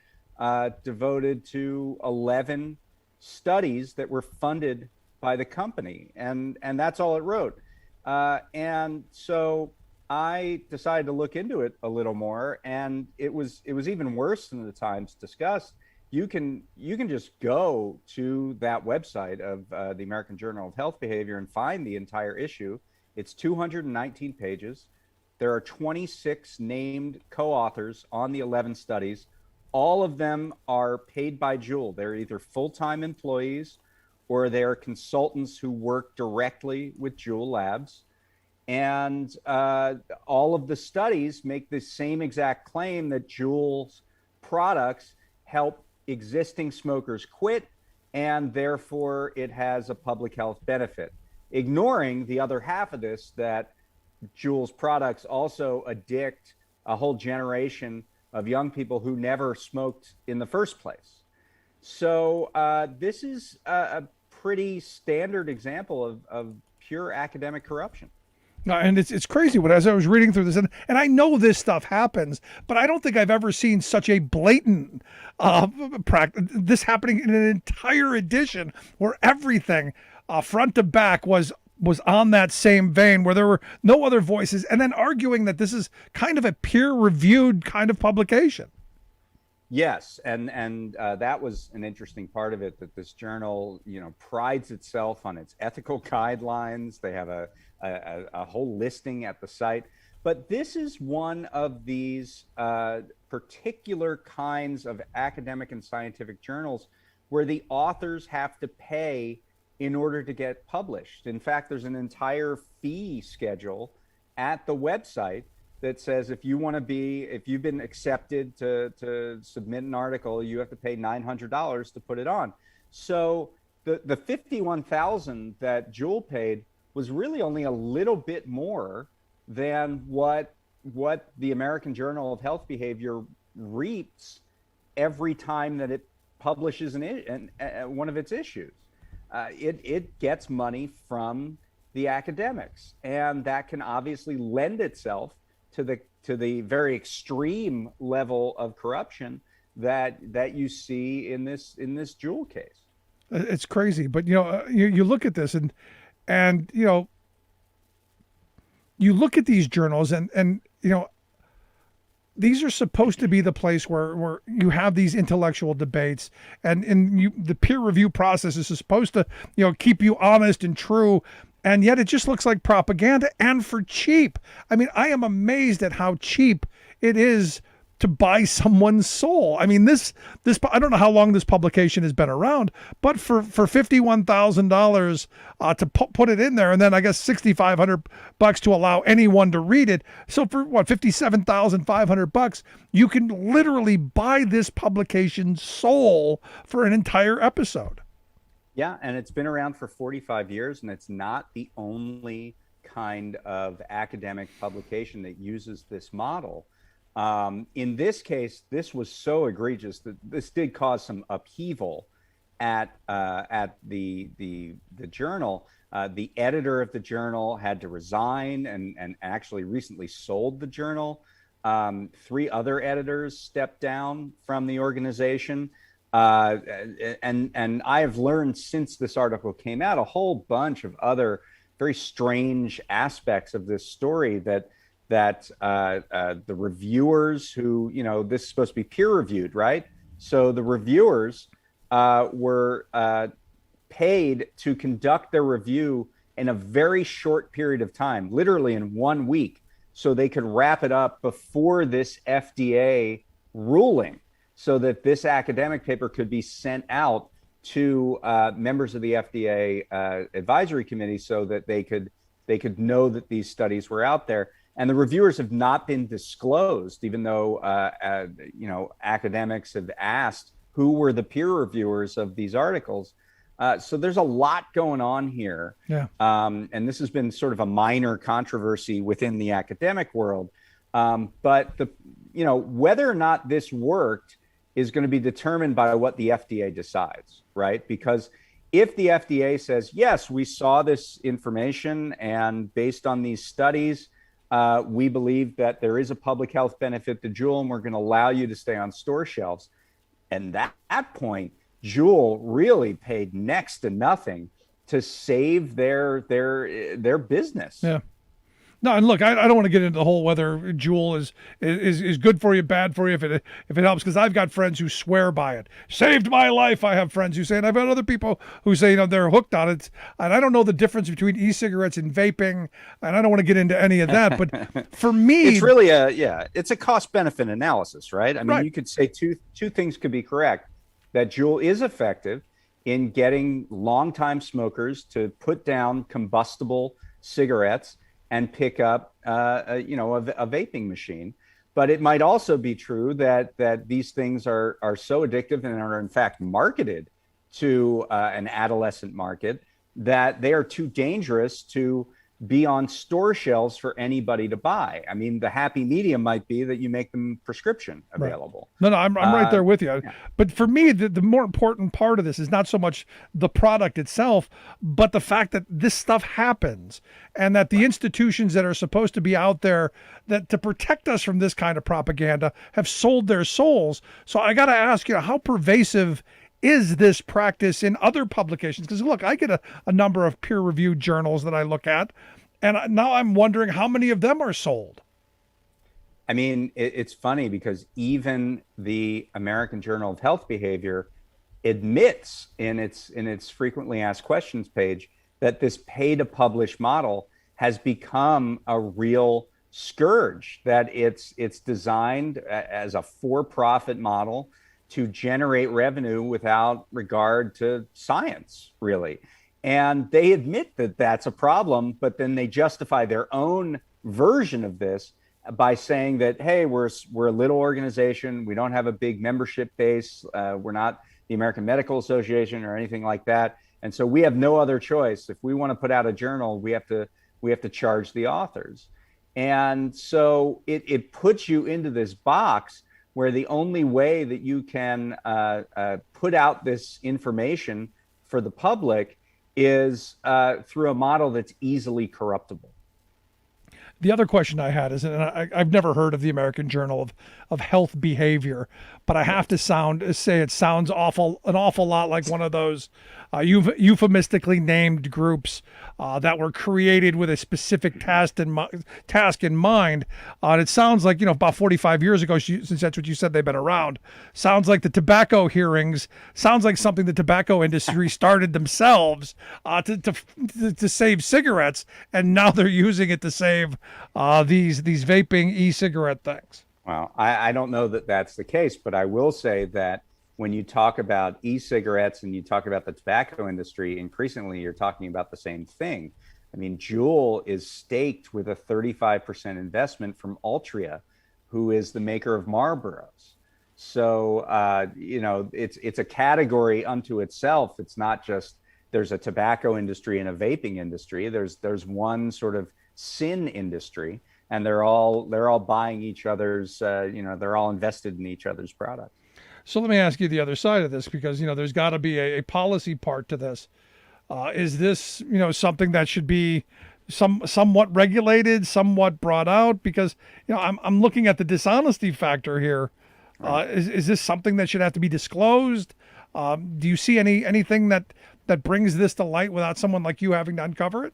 devoted to 11 studies that were funded by the company. And that's all it wrote. And so I decided to look into it a little more, and it was even worse than the Times discussed. You can just go to that website of the American Journal of Health Behavior and find the entire issue. It's 219 pages. There are 26 named co-authors on the 11 studies. All of them are paid by Juul. They're either full-time employees or they're consultants who work directly with Juul Labs. And all of the studies make the same exact claim that Juul's products help existing smokers quit, and therefore it has a public health benefit, ignoring the other half of this, that Juul's products also addict a whole generation of young people who never smoked in the first place. So this is a pretty standard example of pure academic corruption. And it's crazy. But as I was reading through this, and I know this stuff happens, but I don't think I've ever seen such a blatant practice. This happening in an entire edition where everything front to back was on that same vein, where there were no other voices, and then arguing that this is kind of a peer-reviewed kind of publication. Yes, and that was an interesting part of it, that this journal, prides itself on its ethical guidelines. They have a whole listing at the site. But this is one of these particular kinds of academic and scientific journals where the authors have to pay in order to get published. In fact, there's an entire fee schedule at the website that says if you've been accepted to submit an article, you have to pay $900 to put it on. So the $51,000 that Juul paid was really only a little bit more than what the American Journal of Health Behavior reaps every time that it publishes one of its issues. It gets money from the academics, and that can obviously lend itself to the very extreme level of corruption that you see in this Juul case. It's crazy, but you look at this and you look at these journals and these are supposed to be the place where you have these intellectual debates, and the peer review process is supposed to keep you honest and true. And yet it just looks like propaganda, and for cheap. I mean, I am amazed at how cheap it is to buy someone's soul. I mean, this I don't know how long this publication has been around, but for $51,000 to put it in there, and then I guess $6,500 to allow anyone to read it. So for what, $57,500, you can literally buy this publication's soul for an entire episode. Yeah, and it's been around for 45 years, and it's not the only kind of academic publication that uses this model. In this case, this was so egregious that this did cause some upheaval at the journal. The editor of the journal had to resign and actually recently sold the journal. 3 other editors stepped down from the organization. And I have learned since this article came out a whole bunch of other very strange aspects of this story that the reviewers who, this is supposed to be peer reviewed, right? So the reviewers were paid to conduct their review in a very short period of time, literally in 1 week, so they could wrap it up before this FDA ruling, so that this academic paper could be sent out to members of the FDA advisory committee, so that they could know that these studies were out there. And the reviewers have not been disclosed, even though academics have asked who were the peer reviewers of these articles. So there's a lot going on here. Yeah. And this has been sort of a minor controversy within the academic world. But whether or not this worked is going to be determined by what the FDA decides, right? Because if the FDA says, yes, we saw this information, and based on these studies, we believe that there is a public health benefit to Juul, and we're going to allow you to stay on store shelves. And at that point, Juul really paid next to nothing to save their business. Yeah. No, and look, I don't want to get into the whole whether Juul is good for you, bad for you, if it helps, because I've got friends who swear by it. Saved my life. I have friends who say, and I've had other people who say, they're hooked on it. And I don't know the difference between e-cigarettes and vaping, and I don't want to get into any of that. But for me, it's really it's a cost benefit analysis, right? I mean, Right. you could say two things could be correct: that Juul is effective in getting longtime smokers to put down combustible cigarettes and pick up, a vaping machine. But it might also be true that these things are so addictive and are in fact marketed to an adolescent market that they are too dangerous to be on store shelves for anybody to buy. I mean, the happy medium might be that you make them prescription available. No, I'm right there with you. But for me, the more important part of this is not so much the product itself, but the fact that this stuff happens and that the institutions that are supposed to be out there that to protect us from this kind of propaganda have sold their souls. So I got to ask you, how pervasive is this practice in other publications? Because look, I get a number of peer-reviewed journals that I look at, and now I'm wondering how many of them are sold. I mean, it's funny because even the American Journal of Health Behavior admits in its frequently asked questions page that this pay-to-publish model has become a real scourge, that it's designed as a for-profit model to generate revenue without regard to science, really. And they admit that that's a problem, but then they justify their own version of this by saying that, hey, we're a little organization. We don't have a big membership base. We're not the American Medical Association or anything like that. And so we have no other choice. If we want to put out a journal, we have to charge the authors. And so it puts you into this box where the only way that you can put out this information for the public is through a model that's easily corruptible. The other question I had is, and I've never heard of the American Journal of Health Behavior, but I have to say it sounds an awful lot like one of those euphemistically named groups that were created with a specific task in mind. And it sounds like, about 45 years ago, since that's what you said, they've been around. Sounds like the tobacco hearings. Sounds like something the tobacco industry started themselves to save cigarettes, and now they're using it to save these vaping e-cigarette things. Well, I don't know that that's the case, but I will say that when you talk about e-cigarettes and you talk about the tobacco industry, increasingly you're talking about the same thing. I mean, Juul is staked with a 35% investment from Altria, who is the maker of Marlboros. So, it's a category unto itself. It's not just there's a tobacco industry and a vaping industry. There's one sort of sin industry, and they're all buying each other's, they're all invested in each other's products. So let me ask you the other side of this, because, there's got to be a policy part to this. Is this, something that should be somewhat regulated, somewhat brought out? Because, I'm looking at the dishonesty factor here. Right. Is this something that should have to be disclosed? Do you see anything that brings this to light without someone like you having to uncover it?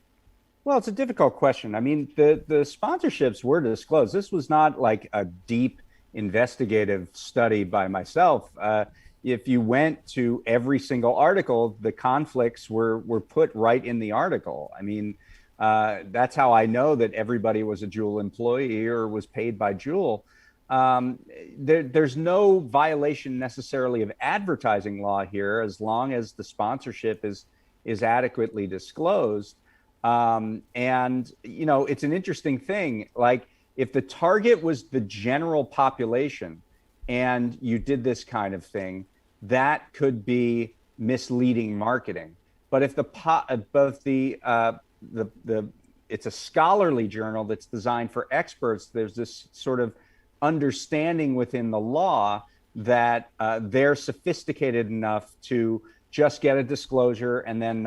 Well, it's a difficult question. I mean, the sponsorships were disclosed. This was not like a deep investigative study by myself. If you went to every single article, the conflicts were put right in the article. I mean, that's how I know that everybody was a Juul employee or was paid by Juul. There's no violation necessarily of advertising law here, as long as the sponsorship is adequately disclosed. And, it's an interesting thing. Like, if the target was the general population and you did this kind of thing, that could be misleading marketing. But if it's a scholarly journal that's designed for experts, there's this sort of understanding within the law that they're sophisticated enough to just get a disclosure and then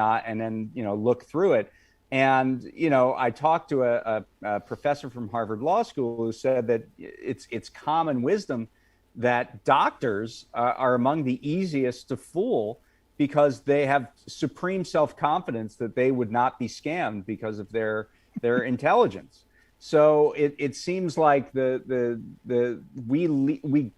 look through it. And, I talked to a professor from Harvard Law School who said that it's common wisdom that doctors are among the easiest to fool because they have supreme self-confidence that they would not be scammed because of their intelligence. So it seems like we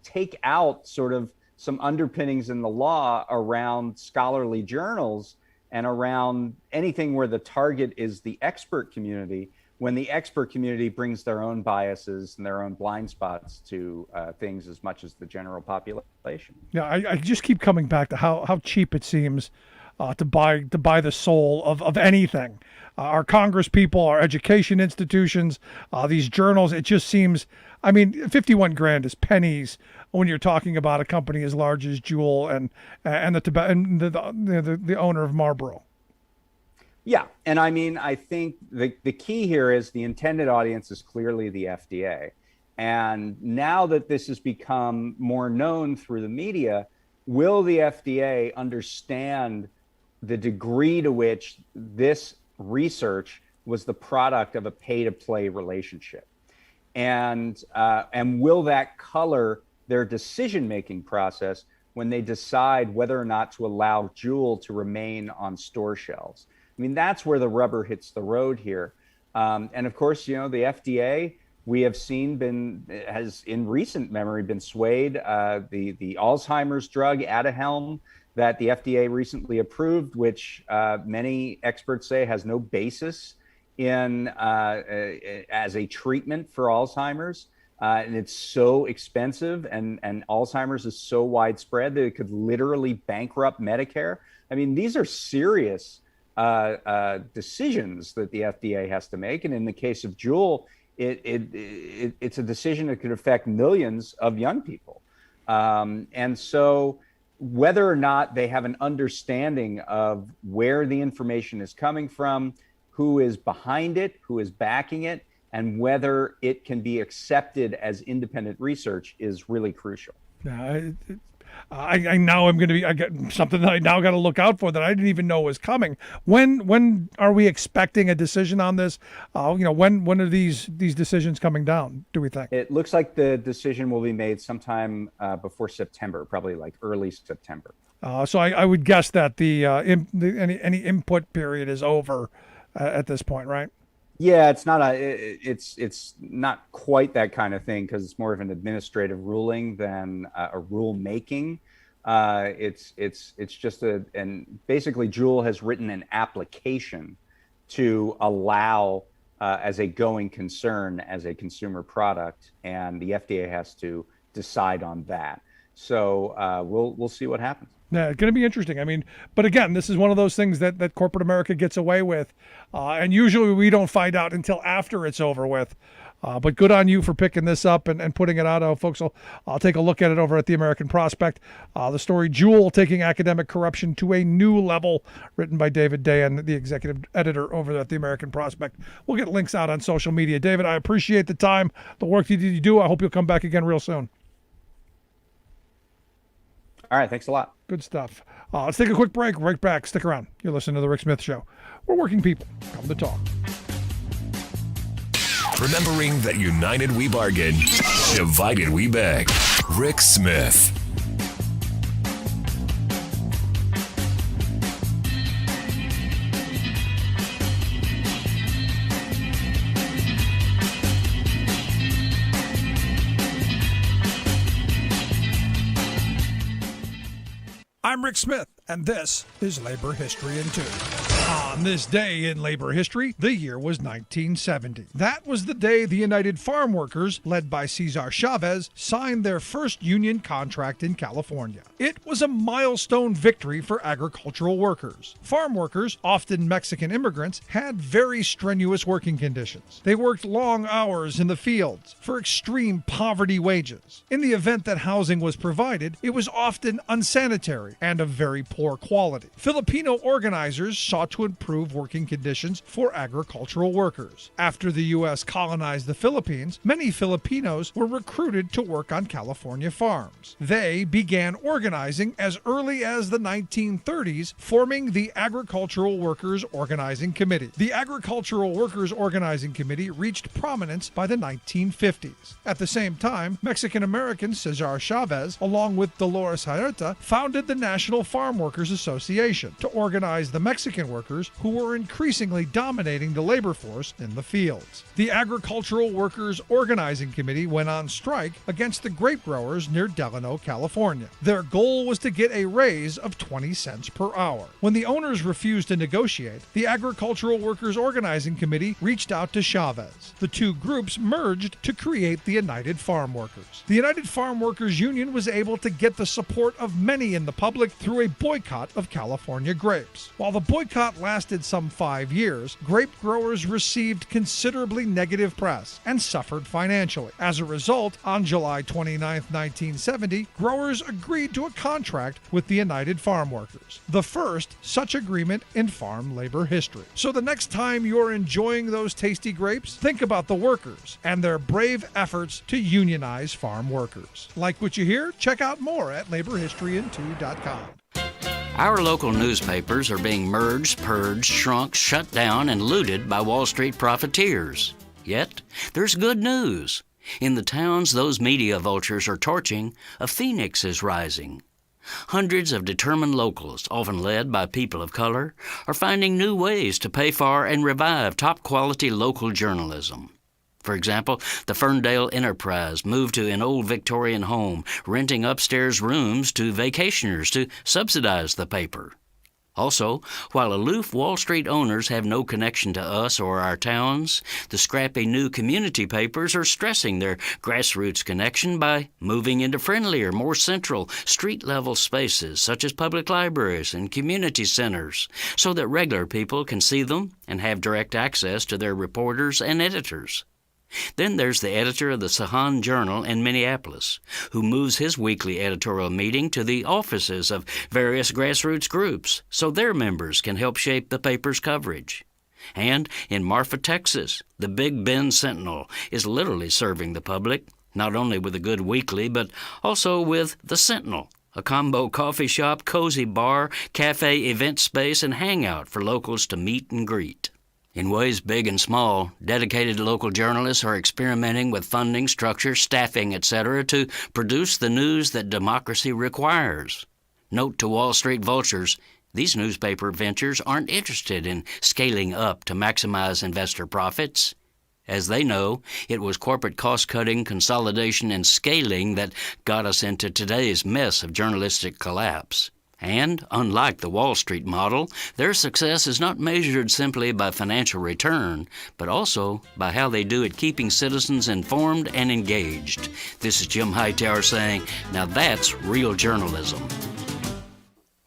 take out sort of some underpinnings in the law around scholarly journals and around anything where the target is the expert community, when the expert community brings their own biases and their own blind spots to things as much as the general population. Yeah, I just keep coming back to how cheap it seems to buy the soul of anything. Our Congress people, our education institutions, these journals. It just seems. I mean, 51 grand is pennies when you're talking about a company as large as Juul and the owner of Marlboro. Yeah, and I mean, I think the key here is the intended audience is clearly the FDA. And now that this has become more known through the media, will the FDA understand the degree to which this research was the product of a pay-to-play relationship? And will that color their decision-making process when they decide whether or not to allow Juul to remain on store shelves? I mean, that's where the rubber hits the road here. And of course, the FDA, we have seen has in recent memory been swayed. The Alzheimer's drug Aduhelm that the FDA recently approved, which many experts say has no basis in as a treatment for Alzheimer's. And it's so expensive and Alzheimer's is so widespread that it could literally bankrupt Medicare. I mean, these are serious decisions that the FDA has to make. And in the case of Juul, it's a decision that could affect millions of young people. And so whether or not they have an understanding of where the information is coming from, who is behind it, who is backing it, and whether it can be accepted as independent research is really crucial. I now am going to I get something that I now got to look out for that I didn't even know was coming. When are we expecting a decision on this? When are these decisions coming down, do we think? It looks like the decision will be made sometime before September, probably like early September. So I would guess that any input period is over at this point, right? Yeah, it's not quite that kind of thing because it's more of an administrative ruling than a rule making. It's just and basically Juul has written an application to allow as a going concern as a consumer product, and the FDA has to decide on that. So we'll see what happens. Yeah, it's going to be interesting. I mean, but again, this is one of those things that corporate America gets away with. And usually we don't find out until after it's over with. But good on you for picking this up and putting it out. Folks, I'll take a look at it over at the American Prospect. The story, Juul taking academic corruption to a new level, written by David Dayen, the executive editor over at the American Prospect. We'll get links out on social media. David, I appreciate the time, the work that you do. I hope you'll come back again real soon. All right. Thanks a lot. Good stuff. Let's take a quick break. Right back. Stick around. You're listening to The Rick Smith Show. We're working people. Come to talk. Remembering that united we bargain, divided we beg. Rick Smith. I'm Rick Smith, and this is Labor History in 2. On this day in labor history, the year was 1970. That was the day the United Farm Workers, led by Cesar Chavez, signed their first union contract in California. It was a milestone victory for agricultural workers. Farm workers, often Mexican immigrants, had very strenuous working conditions. They worked long hours in the fields for extreme poverty wages. In the event that housing was provided, it was often unsanitary and of very poor quality. Filipino organizers sought to improve working conditions for agricultural workers. After the U.S. colonized the Philippines, many Filipinos were recruited to work on California farms. They began organizing as early as the 1930s, forming the Agricultural Workers Organizing Committee. The Agricultural Workers Organizing Committee reached prominence by the 1950s. At the same time, Mexican-American Cesar Chavez, along with Dolores Huerta, founded the National Farm Workers Association to organize the Mexican workers workers who were increasingly dominating the labor force in the fields. The Agricultural Workers Organizing Committee went on strike against the grape growers near Delano, California. Their goal was to get a raise of 20 cents per hour. When the owners refused to negotiate, the Agricultural Workers Organizing Committee reached out to Chavez. The two groups merged to create the United Farm Workers. The United Farm Workers Union was able to get the support of many in the public through a boycott of California grapes. While the boycott lasted some 5 years, grape growers received considerably negative press and suffered financially. As a result, on July 29, 1970, growers agreed to a contract with the United Farm Workers, the first such agreement in farm labor history. So the next time you're enjoying those tasty grapes, think about the workers and their brave efforts to unionize farm workers. Like what you hear? Check out more at laborhistoryin2.com. Our local newspapers are being merged, purged, shrunk, shut down, and looted by Wall Street profiteers. Yet, there's good news. In the towns those media vultures are torching, a phoenix is rising. Hundreds of determined locals, often led by people of color, are finding new ways to pay for and revive top-quality local journalism. For example, the Ferndale Enterprise moved to an old Victorian home, renting upstairs rooms to vacationers to subsidize the paper. Also, while aloof Wall Street owners have no connection to us or our towns, the scrappy new community papers are stressing their grassroots connection by moving into friendlier, more central, street-level spaces such as public libraries and community centers, so that regular people can see them and have direct access to their reporters and editors. Then there's the editor of the Sahan Journal in Minneapolis, who moves his weekly editorial meeting to the offices of various grassroots groups so their members can help shape the paper's coverage. And in Marfa, Texas, the Big Bend Sentinel is literally serving the public, not only with a good weekly, but also with the Sentinel, a combo coffee shop, cozy bar, cafe, event space, and hangout for locals to meet and greet. In ways big and small, dedicated local journalists are experimenting with funding, structure, staffing, etc. to produce the news that democracy requires. Note to Wall Street vultures, these newspaper ventures aren't interested in scaling up to maximize investor profits. As they know, it was corporate cost-cutting, consolidation, and scaling that got us into today's mess of journalistic collapse. And, unlike the Wall Street model, their success is not measured simply by financial return, but also by how they do at keeping citizens informed and engaged. This is Jim Hightower saying, now that's real journalism.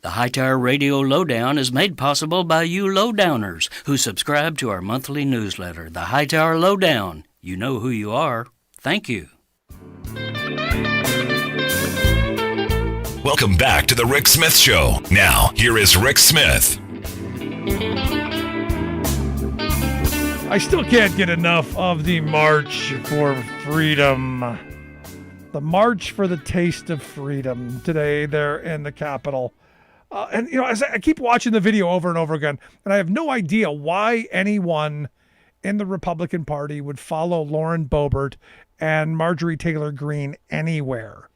The Hightower Radio Lowdown is made possible by you lowdowners who subscribe to our monthly newsletter, The Hightower Lowdown. You know who you are. Thank you. Welcome back to the Rick Smith Show. Now, here is Rick Smith. I still can't get enough of the March for Freedom. The March for the Taste of Freedom. Today, they're in the Capitol. And, you know, as I keep watching the video over and over again, and I have no idea why anyone in the Republican Party would follow Lauren Boebert and Marjorie Taylor Greene anywhere.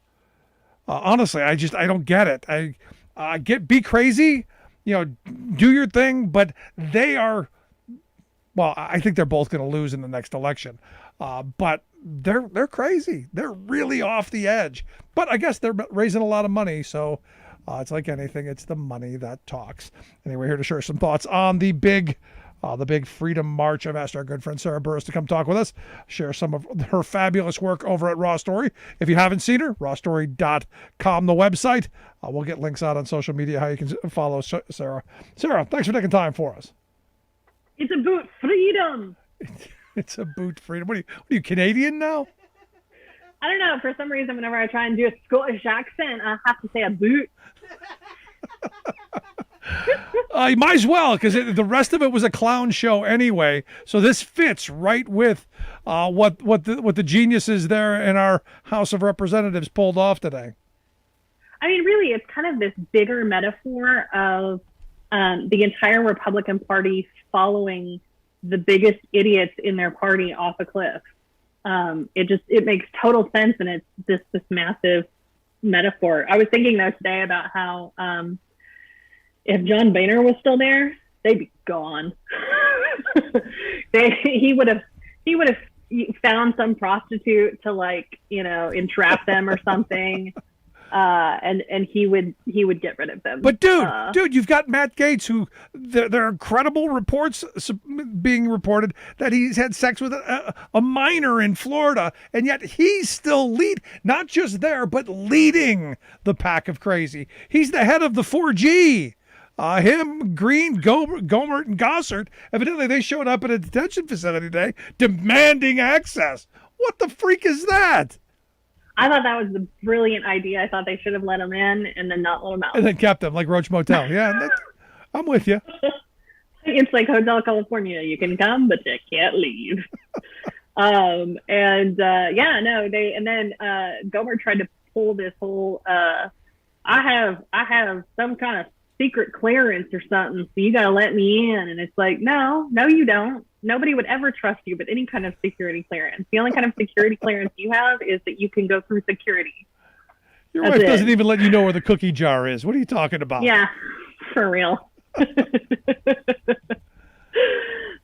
Honestly, I don't get it. I be crazy, you know, do your thing, but they are, well, I think they're both going to lose in the next election. But they're crazy. They're really off the edge. But I guess they're raising a lot of money, so it's like anything. It's the money that talks. Anyway, here to share some thoughts on the big Freedom March. I've asked our good friend Sarah Burris to come talk with us, share some of her fabulous work over at RawStory. If you haven't seen her, rawstory.com, the website. We'll get links out on social media how you can follow Sarah. Sarah, thanks for taking time for us. It's about freedom. It's about freedom. What are you, Canadian now? I don't know. For some reason, whenever I try and do a Scottish accent, I have to say a boot. You might as well, because the rest of it was a clown show anyway. So this fits right with what the geniuses there in our House of Representatives pulled off today. I mean, really, it's kind of this bigger metaphor of the entire Republican Party following the biggest idiots in their party off a cliff. It makes total sense, and it's this massive metaphor. I was thinking though today about how if John Boehner was still there, they'd be gone. He would have found some prostitute to, like, you know, entrap them or something. And he would get rid of them. But dude, you've got Matt Gaetz, who there are credible reports being reported that he's had sex with a minor in Florida, and yet he's still not just there, but leading the pack of crazy. He's the head of the 4G. Him, Green, Gomert, and Gossert, evidently they showed up at a detention facility today demanding access. What the freak is that? I thought that was a brilliant idea. I thought they should have let him in and then not let him out. And then kept him, like Roach Motel. Yeah, I'm with you. It's like Hotel California. You can come, but you can't leave. Gomer tried to pull this whole, I have some kind of secret clearance or something, so you got to let me in. And it's like, no, you don't. Nobody would ever trust you with any kind of security clearance. The only kind of security clearance you have is that you can go through security. Your wife doesn't even let you know where the cookie jar is. What are you talking about? Yeah, for real.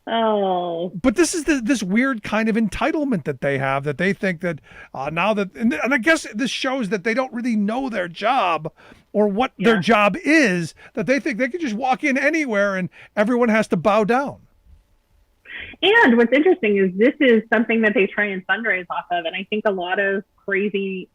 Oh. But this is this weird kind of entitlement that they have, that they think that now that, and I guess this shows that they don't really know their job or what their job is, that they think they can just walk in anywhere and everyone has to bow down. And what's interesting is this is something that they try and fundraise off of. And I think a lot of crazy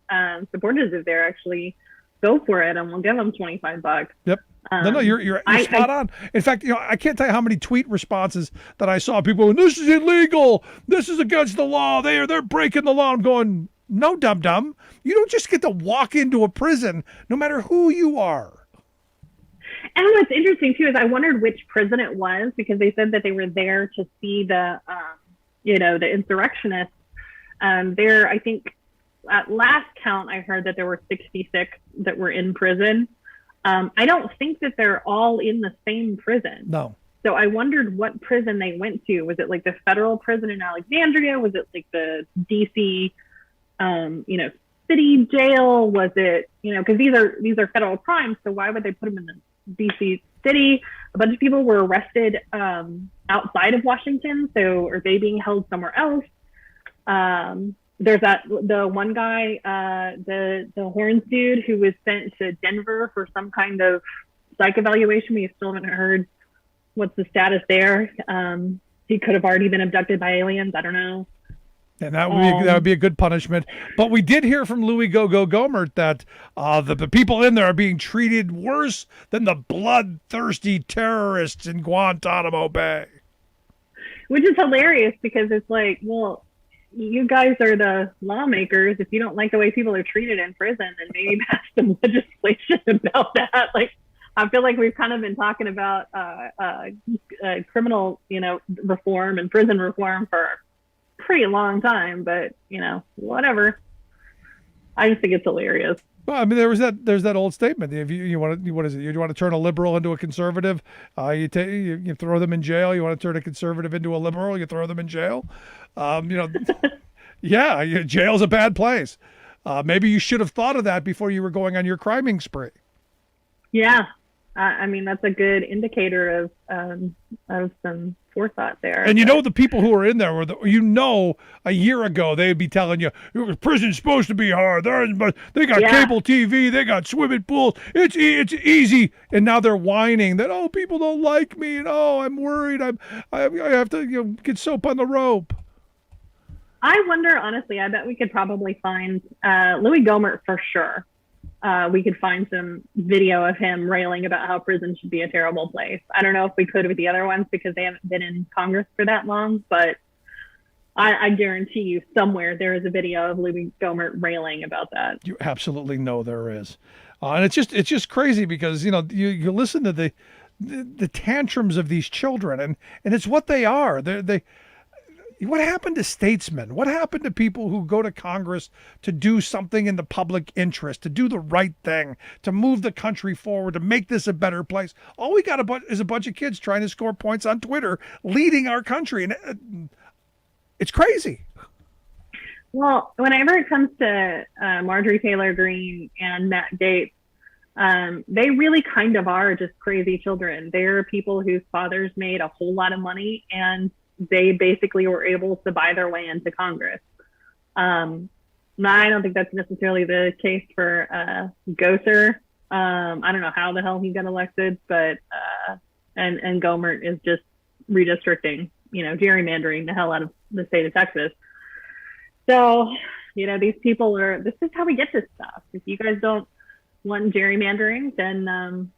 supporters of theirs actually go for it, and we'll give them $25. Yep. No, you're spot on. In fact, you know, I can't tell you how many tweet responses that I saw. People going, "This is illegal. This is against the law. They're breaking the law." I'm going, no, dum-dum. You don't just get to walk into a prison, no matter who you are. And what's interesting too is I wondered which prison it was, because they said that they were there to see the insurrectionists. I think at last count, I heard that there were 66 that were in prison. I don't think that they're all in the same prison. No. So I wondered what prison they went to. Was it like the federal prison in Alexandria? Was it like the DC, city jail? Was it, because these are federal crimes. So why would they put them in the DC city? A bunch of people were arrested outside of Washington. So are they being held somewhere else? There's the one guy, the Horns dude, who was sent to Denver for some kind of psych evaluation. We still haven't heard what's the status there. He could have already been abducted by aliens. I don't know. And that would be a good punishment. But we did hear from Louis Gomert that the people in there are being treated worse than the bloodthirsty terrorists in Guantanamo Bay. Which is hilarious, because it's like, well, you guys are the lawmakers. If you don't like the way people are treated in prison, then maybe pass some legislation about that. Like, I feel like we've kind of been talking about criminal, reform and prison reform for a pretty long time, but whatever. I just think it's hilarious. Well, I mean, there's that old statement. If you want to, what is it? You want to turn a liberal into a conservative, you throw them in jail. You want to turn a conservative into a liberal, you throw them in jail. Jail's a bad place. Maybe you should have thought of that before you were going on your criming spree. Yeah. I mean, that's a good indicator of some forethought there. And the people who are in there, a year ago, they'd be telling you, prison's supposed to be hard. They got cable TV, they got swimming pools. It's easy. And now they're whining that, people don't like me, and I'm worried. I have to get soap on the rope. I wonder, honestly, I bet we could probably find Louis Gomert for sure. We could find some video of him railing about how prison should be a terrible place. I don't know if we could with the other ones because they haven't been in Congress for that long, but I guarantee you somewhere there is a video of Louis Gomert railing about that. You absolutely know there is. And it's just crazy because, you listen to the tantrums of these children and it's what they are. What happened to statesmen? What happened to people who go to Congress to do something in the public interest, to do the right thing, to move the country forward, to make this a better place? All we got is a bunch of kids trying to score points on Twitter, leading our country. And it's crazy. Well, whenever it comes to Marjorie Taylor Greene and Matt Gaetz, They really kind of are just crazy children. They're people whose fathers made a whole lot of money and they basically were able to buy their way into Congress. I don't think that's necessarily the case for Gosar. I don't know how the hell he got elected, but and Gohmert is just redistricting, gerrymandering the hell out of the state of Texas. So, these people this is how we get this stuff. If you guys don't want gerrymandering, then,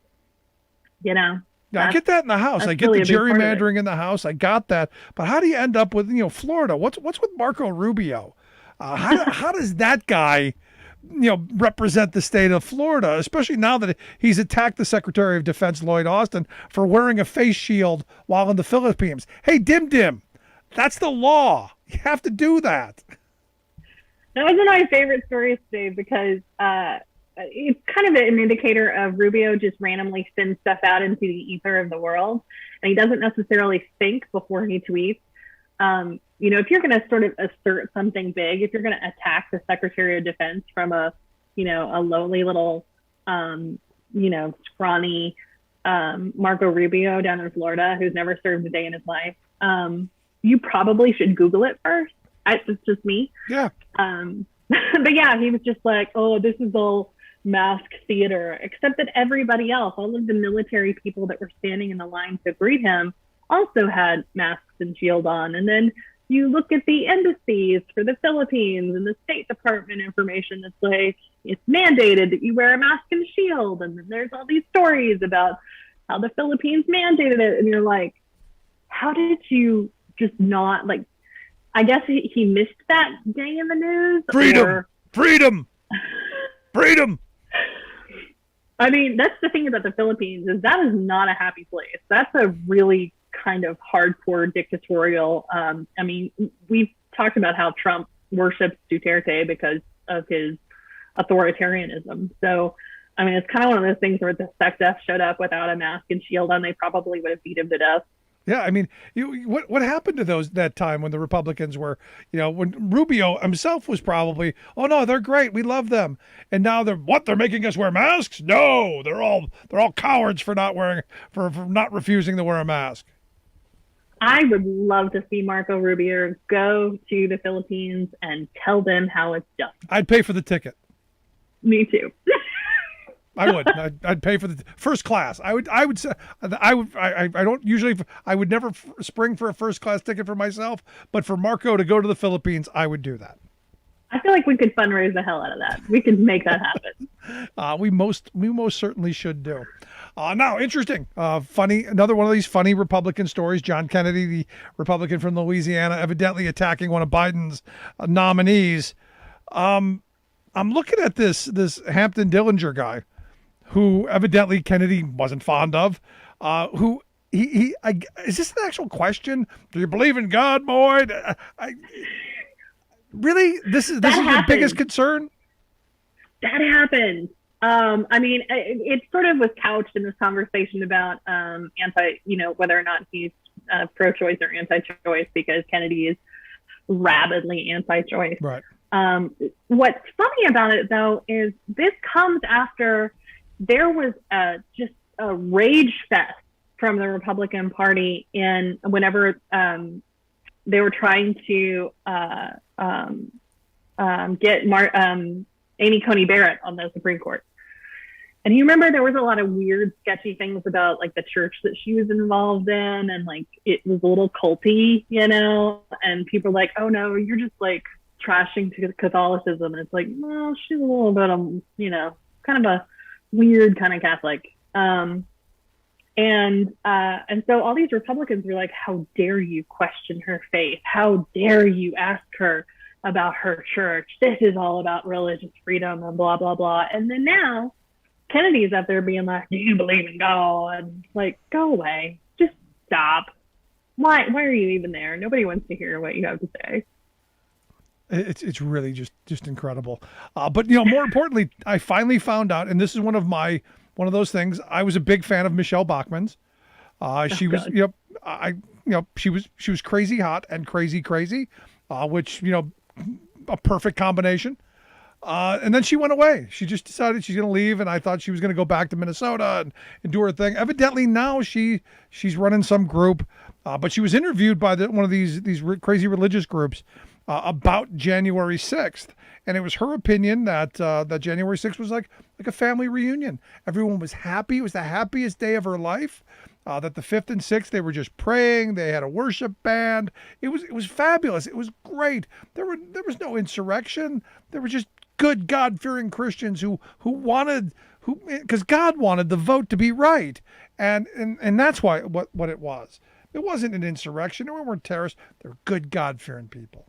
Yeah, I get that in the House. I get really the a big part of it. gerrymandering in the House. I got that. But how do you end up with, Florida? What's with Marco Rubio? How does that guy, represent the state of Florida, especially now that he's attacked the Secretary of Defense, Lloyd Austin, for wearing a face shield while in the Philippines? Hey, Dim, that's the law. You have to do that. That was one of my favorite stories today because it's kind of an indicator of Rubio just randomly sends stuff out into the ether of the world, and he doesn't necessarily think before he tweets. If you're going to sort of assert something big, if you're going to attack the Secretary of Defense from a lowly little, scrawny Marco Rubio down in Florida who's never served a day in his life, you probably should Google it first. It's just me. Yeah. But yeah, he was just like, oh, this is all mask theater, except that everybody else, all of the military people that were standing in the line to greet him also had masks and shield on. And then you look at the embassies for the Philippines and the State Department information that's like, it's mandated that you wear a mask and shield. And then there's all these stories about how the Philippines mandated it. And you're like, how did you just not, like, I guess he missed that day in the news. Freedom. I mean, that's the thing about the Philippines is that is not a happy place. That's a really kind of hardcore dictatorial. We've talked about how Trump worships Duterte because of his authoritarianism. So, it's kind of one of those things where the SecDef showed up without a mask and shield on, they probably would have beat him to death. Yeah, what happened to that time when the Republicans were, when Rubio himself was probably, oh no, they're great, we love them, and now they're making us wear masks? No, they're all cowards for not refusing to wear a mask. I would love to see Marco Rubio go to the Philippines and tell them how it's done. I'd pay for the ticket. Me too. I would. I'd pay for the first class. I would say I don't usually. I would never spring for a first class ticket for myself, but for Marco to go to the Philippines, I would do that. I feel like we could fundraise the hell out of that. We could make that happen. We most certainly should do. Now, interesting, funny. Another one of these funny Republican stories. John Kennedy, the Republican from Louisiana, evidently attacking one of Biden's nominees. I'm looking at this Hampton Dillinger guy, who evidently Kennedy wasn't fond of, who is this an actual question? Do you believe in God, Boyd? This is your biggest concern? That happened. It sort of was couched in this conversation about whether or not he's pro-choice or anti-choice, because Kennedy is rabidly anti-choice. Right. What's funny about it, though, is this comes after there was just a rage fest from the Republican Party whenever they were trying to get Amy Coney Barrett on the Supreme Court. And you remember there was a lot of weird, sketchy things about like the church that she was involved in, and like it was a little culty, and people were like, oh no, you're just like trashing to Catholicism. And it's like, well, she's a little bit kind of a weird kind of Catholic. And so all these Republicans were like, how dare you question her faith? How dare you ask her about her church? This is all about religious freedom and blah, blah, blah. And then now Kennedy's up there being like, do you believe in God? Like, go away. Just stop. Why are you even there? Nobody wants to hear what you have to say. It's really just incredible. But more importantly, I finally found out, and this is one of those things. I was a big fan of Michelle Bachmann's. She was, she was crazy hot and crazy, which a perfect combination. And then she went away. She just decided she's going to leave, and I thought she was going to go back to Minnesota and do her thing. Evidently now she's running some group, but she was interviewed by one of these crazy religious groups about January 6th, and it was her opinion that that January 6th was like a family reunion. Everyone was happy. It was the happiest day of her life. That the 5th and 6th, they were just praying. They had a worship band. It was fabulous. It was great. There was no insurrection. There were just good God-fearing Christians who wanted, because God wanted the vote to be right, and that's why what it was. It wasn't an insurrection. They weren't terrorists. They're good God-fearing people.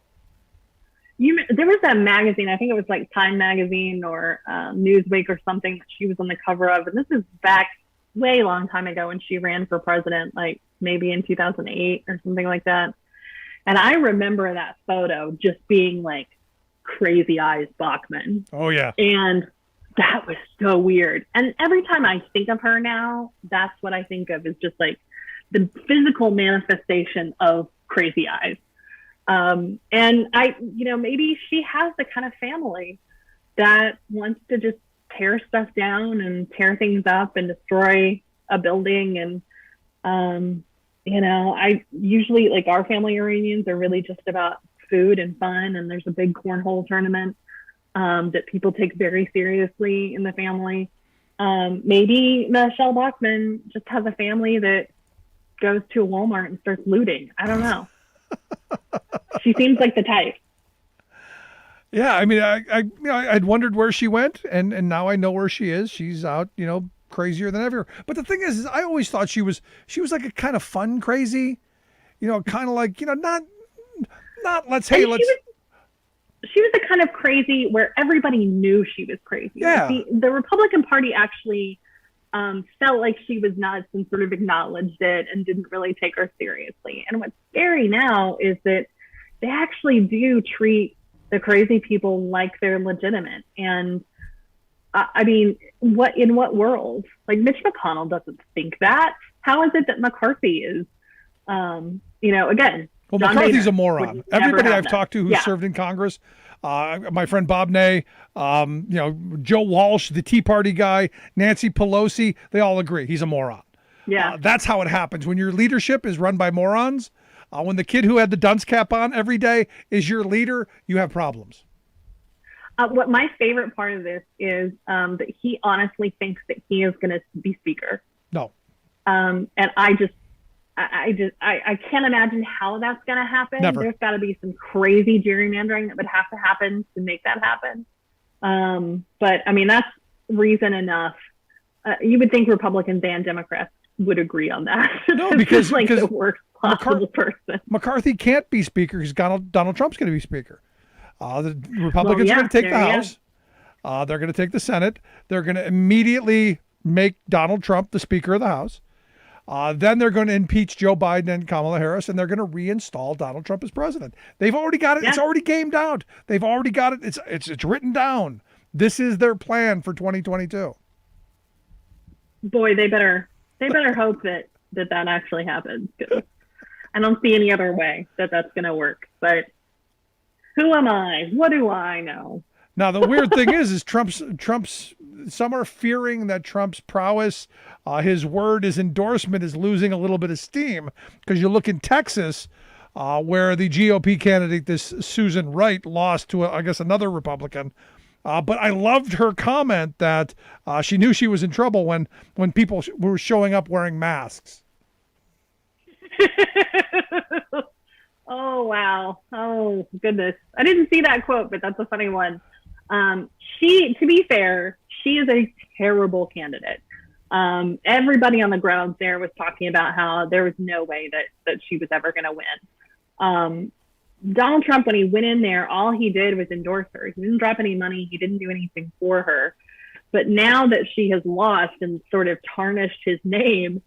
There was that magazine, I think it was like Time Magazine or Newsweek or something that she was on the cover of, and this is back way long time ago when she ran for president, like maybe in 2008 or something like that. And I remember that photo just being like crazy eyes Bachman. Oh yeah. And that was so weird. And every time I think of her now, that's what I think of, is just like the physical manifestation of crazy eyes. And maybe she has the kind of family that wants to just tear stuff down and tear things up and destroy a building. And, I usually, like, our family reunions are really just about food and fun. And there's a big cornhole tournament that people take very seriously in the family. Maybe Michelle Bachmann just has a family that goes to a Walmart and starts looting. I don't know. She seems like the type. Yeah, I mean, I'd wondered where she went, and now I know where she is. She's out, crazier than ever. But the thing is I always thought she was like a kind of fun crazy, kind of like, not let's. She was the kind of crazy where everybody knew she was crazy. Yeah. The Republican Party actually felt like she was nuts and sort of acknowledged it and didn't really take her seriously. And what's scary now is that they actually do treat the crazy people like they're legitimate. And in what world? Like, Mitch McConnell doesn't think that. How is it that McCarthy is, again, well, John McCarthy's Boehner a moron. Everybody I've talked to who served in Congress, my friend Bob Ney, Joe Walsh, the Tea Party guy, Nancy Pelosi, they all agree he's a moron. Yeah. That's how it happens. When your leadership is run by morons, when the kid who had the dunce cap on every day is your leader, you have problems. What my favorite part of this is that he honestly thinks that he is going to be speaker. No. And I can't imagine how that's going to happen. Never. There's got to be some crazy gerrymandering that would have to happen to make that happen. But I mean, that's reason enough. You would think Republicans and Democrats would agree on that. No, because the worst possible person. McCarthy can't be speaker because Donald Trump's going to be speaker. The Republicans are going to take the House. They're going to take the Senate. They're going to immediately make Donald Trump the Speaker of the House. Then they're going to impeach Joe Biden and Kamala Harris, and they're going to reinstall Donald Trump as president. They've already got it. Yeah. It's already gamed out. They've already got it. It's written down. This is their plan for 2022. Boy, they better hope that actually happens. I don't see any other way that that's going to work. But who am I? What do I know? Now, the weird thing is Trump's, some are fearing that Trump's prowess, his word, his endorsement is losing a little bit of steam, because you look in Texas, where the GOP candidate, this Susan Wright, lost to, I guess, another Republican. But I loved her comment that she knew she was in trouble when people were showing up wearing masks. Oh, wow. Oh, goodness. I didn't see that quote, but that's a funny one. To be fair, she is a terrible candidate. Everybody on the ground there was talking about how there was no way that she was ever going to win. Donald Trump, when he went in there, all he did was endorse her. He didn't drop any money. He didn't do anything for her. But now that she has lost and sort of tarnished his name,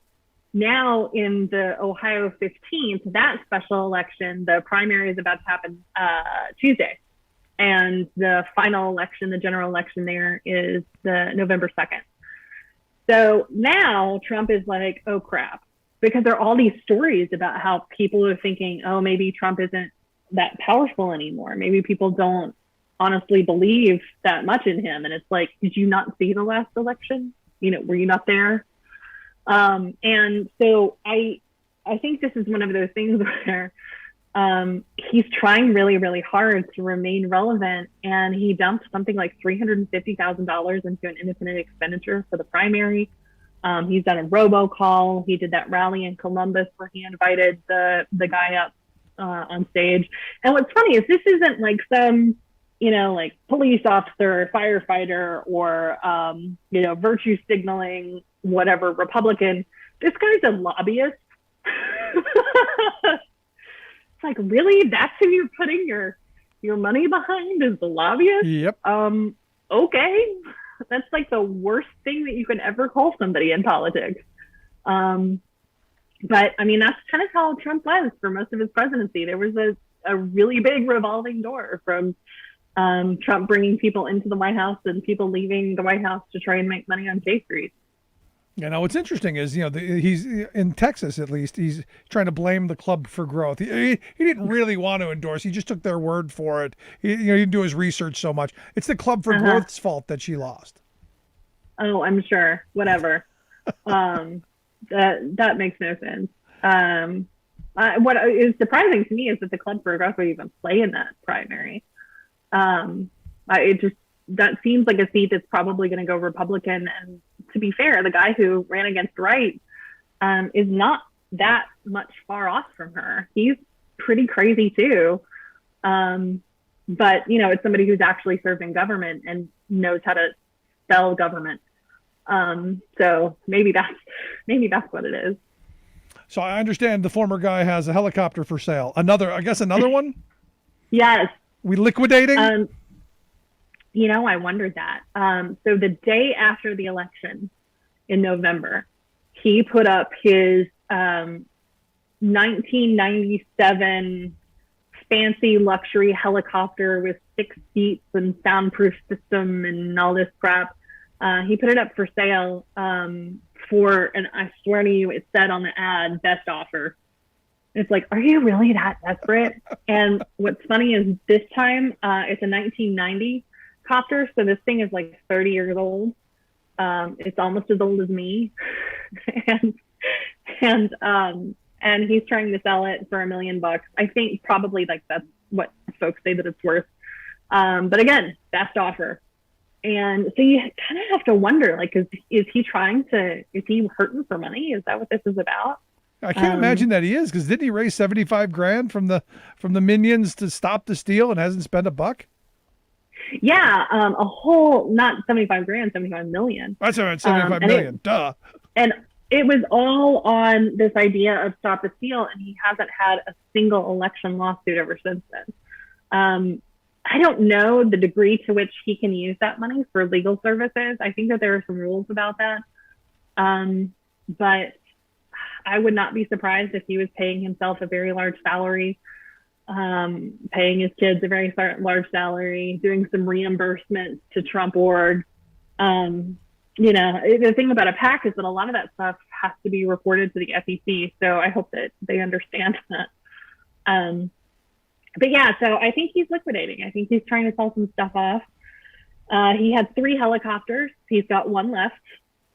now in the Ohio 15th, that special election, the primary is about to happen Tuesday. And the final election, the general election there, is the November 2nd. So now Trump is like, oh, crap. Because there are all these stories about how people are thinking, oh, maybe Trump isn't that powerful anymore. Maybe people don't honestly believe that much in him. And it's like, did you not see the last election? Were you not there? And so I think this is one of those things where he's trying really, really hard to remain relevant, and he dumped something like $350,000 into an independent expenditure for the primary. He's done a robocall. He did that rally in Columbus where he invited the guy up on stage. And what's funny is this isn't like some, like police officer, firefighter, or, virtue signaling, whatever, Republican. This guy's a lobbyist. It's like, really? That's who you're putting your money behind, is the lobbyist? Yep. Okay. That's like the worst thing that you can ever call somebody in politics. But I mean, that's kind of how Trump was for most of his presidency. There was a really big revolving door from Trump bringing people into the White House and people leaving the White House to try and make money on K Street. What's interesting is, he's in Texas, at least, he's trying to blame the Club for Growth. He didn't really want to endorse. He just took their word for it. He didn't do his research so much. It's the Club for Growth's fault that she lost. Oh, I'm sure. Whatever. That makes no sense. What is surprising to me is that the Club for Growth would even play in that primary. That seems like a seat that's probably going to go Republican. And to be fair, the guy who ran against Wright is not that much far off from her. He's pretty crazy too. But it's somebody who's actually served in government and knows how to sell government. So maybe that's what it is. So I understand the former guy has a helicopter for sale. Another one? Yes. We liquidating? I wondered that. So the day after the election in November, he put up his 1997 fancy luxury helicopter with 6 seats and soundproof system and all this crap. He put it up for sale for, and I swear to you, it said on the ad, best offer. It's like, are you really that desperate? And what's funny is this time it's a 1990 copter, so this thing is like 30 years old. It's almost as old as me, and he's trying to sell it for $1 million. I think probably like that's what folks say that it's worth. But again, best offer. And so you kind of have to wonder, like, is he hurting for money? Is that what this is about? I can't imagine that he is, because didn't he raise $75,000 from the minions to stop the steal and hasn't spent a buck? Yeah, a whole, not $75,000, $75 million. That's around $75 million. Duh. And it was all on this idea of stop the steal, and he hasn't had a single election lawsuit ever since then. I don't know the degree to which he can use that money for legal services. I think that there are some rules about that. But I would not be surprised if he was paying himself a very large salary, paying his kids a very large salary, doing some reimbursements to Trump org. The thing about a PAC is that a lot of that stuff has to be reported to the SEC. So I hope that they understand that. But yeah, so I think he's liquidating. I think he's trying to sell some stuff off. He had 3 helicopters. He's got 1 left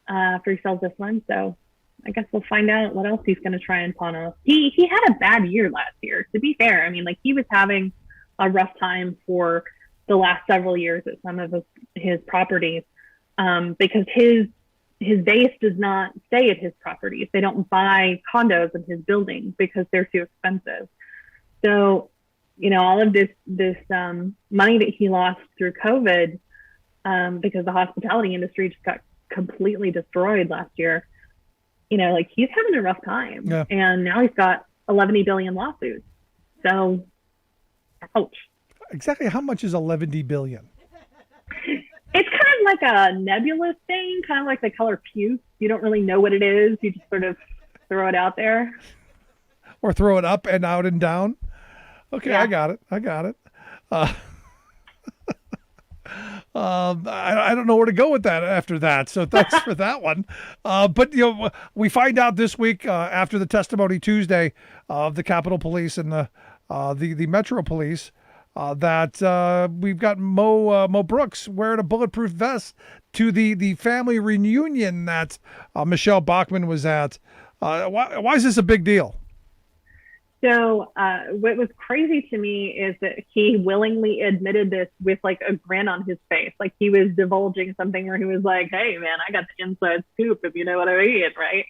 after he sells this one. So I guess we'll find out what else he's going to try and pawn off. He had a bad year last year, to be fair. I mean, like, he was having a rough time for the last several years at some of his properties because his base does not stay at his properties. They don't buy condos in his building because they're too expensive. So, all of this money that he lost through COVID because the hospitality industry just got completely destroyed last year. Like, he's having a rough time. Yeah. And now he's got 11 billion lawsuits. So, ouch. Exactly how much is 11 billion? It's kind of like a nebulous thing, kind of like the color puke. You don't really know what it is. You just sort of throw it out there. Or throw it up and out and down. Okay, yeah. I got it. I don't know where to go with that after that. So thanks for that one. But we find out this week after the testimony Tuesday of the Capitol Police and the Metro Police that we've got Mo Brooks wearing a bulletproof vest to the family reunion that Michelle Bachmann was at. Why is this a big deal? So what was crazy to me is that he willingly admitted this with like a grin on his face. Like he was divulging something where he was like, hey, man, I got the inside scoop, if you know what I mean, right?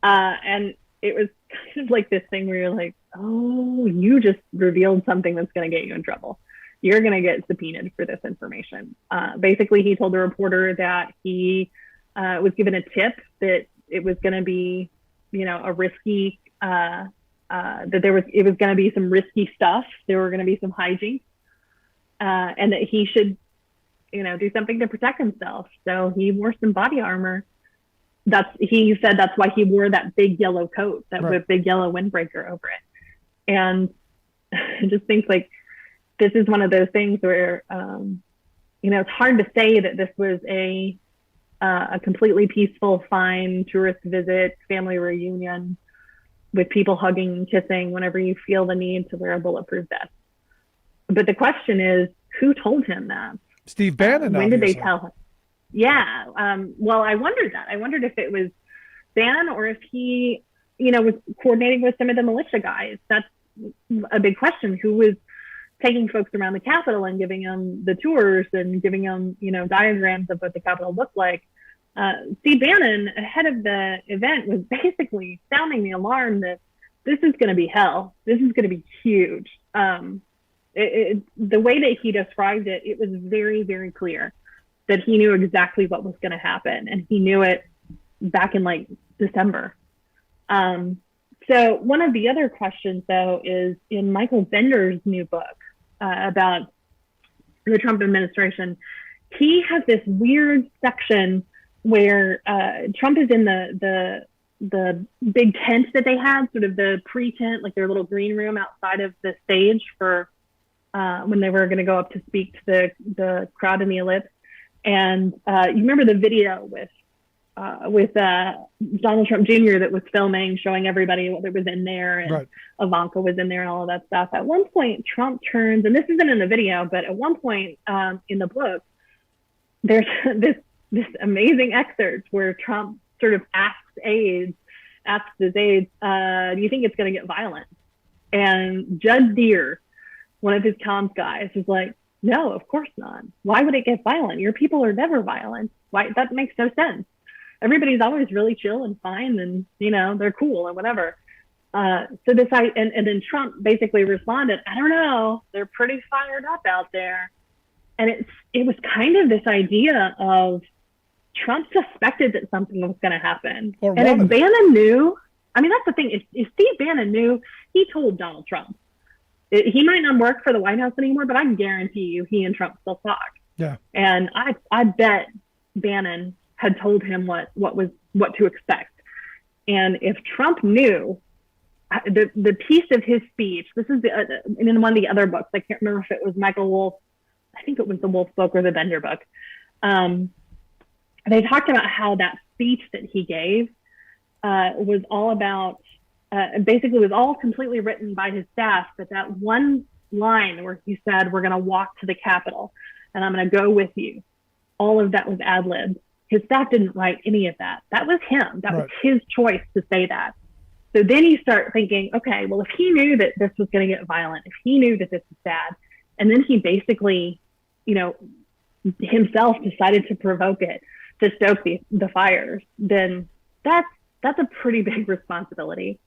And it was kind of like this thing where you're like, oh, you just revealed something that's going to get you in trouble. You're going to get subpoenaed for this information. Basically, he told the reporter that he was given a tip that it was going to be, a risky that it was going to be some risky stuff. There were going to be some hijinks, and that he should, do something to protect himself. So he wore some body armor. He said that's why he wore that big yellow coat, with big yellow windbreaker over it. And I just think like this is one of those things where, it's hard to say that this was a completely peaceful, fine tourist visit, family reunion, with people hugging and kissing whenever you feel the need to wear a bulletproof vest. But the question is, who told him that? Steve Bannon. When did they tell him? Yeah. Well, I wondered that. I wondered if it was Bannon or if he, was coordinating with some of the militia guys. That's a big question. Who was taking folks around the Capitol and giving them the tours and giving them, diagrams of what the Capitol looked like? Steve Bannon, ahead of the event, was basically sounding the alarm that this is going to be hell. This is going to be huge. The way that he described it, it was very, very clear that he knew exactly what was going to happen. And he knew it back in like December. So one of the other questions, though, is in Michael Bender's new book about the Trump administration. He has this weird section where Trump is in the big tent that they had, sort of the pre-tent, like their little green room outside of the stage for when they were going to go up to speak to the crowd in the ellipse. And you remember the video with Donald Trump Jr. that was filming, showing everybody what was in there, and right. Ivanka was in there and all of that stuff. At one point, Trump turns, and this isn't in the video, but at one point in the book, there's this amazing excerpt where Trump sort of asks his aides, do you think it's going to get violent? And Judd Deere, one of his comms guys, is like, no, of course not. Why would it get violent? Your people are never violent. Why? That makes no sense. Everybody's always really chill and fine, and they're cool and whatever. And then Trump basically responded, I don't know, they're pretty fired up out there. And it was kind of this idea of Trump suspected that something was going to happen. And if Bannon knew, that's the thing. If Steve Bannon knew, he told Donald Trump. He might not work for the White House anymore, but I can guarantee you he and Trump still talk. Yeah. And I bet Bannon had told him what to expect. And if Trump knew, the piece of his speech, this is in one of the other books, I can't remember if it was Michael Wolff, I think it was the Wolff book or the Bender book. They talked about how that speech that he gave was all about, basically was all completely written by his staff, but that one line where he said, we're going to walk to the Capitol and I'm going to go with you. All of that was ad-libbed. His staff didn't write any of that. That was him. That was his choice to say that. So then you start thinking, okay, well, if he knew that this was going to get violent, if he knew that this was bad, and then he basically, himself decided to provoke it, to stoke the fires, then that's a pretty big responsibility.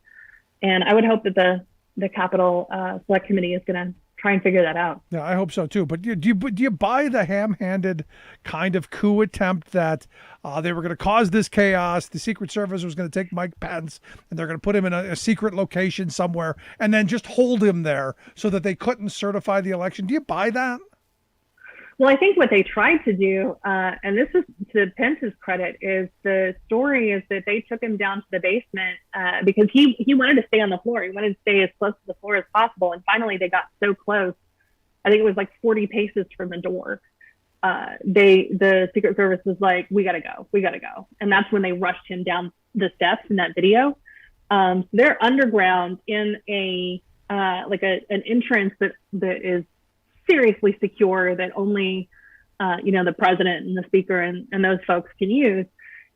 And I would hope that the Capitol Select Committee is going to try and figure that out. Yeah, I hope so too. But do you buy the ham-handed kind of coup attempt that they were going to cause this chaos? The Secret Service was going to take Mike Pence and they're going to put him in a secret location somewhere and then just hold him there so that they couldn't certify the election. Do you buy that? Well, I think what they tried to do, and this is to Pence's credit, is the story is that they took him down to the basement because he wanted to stay on the floor. He wanted to stay as close to the floor as possible. And finally, they got so close. I think it was like 40 paces from the door. The Secret Service was like, we got to go. And that's when they rushed him down the steps in that video. They're underground in an entrance that is seriously secure that only, the president and the speaker and those folks can use.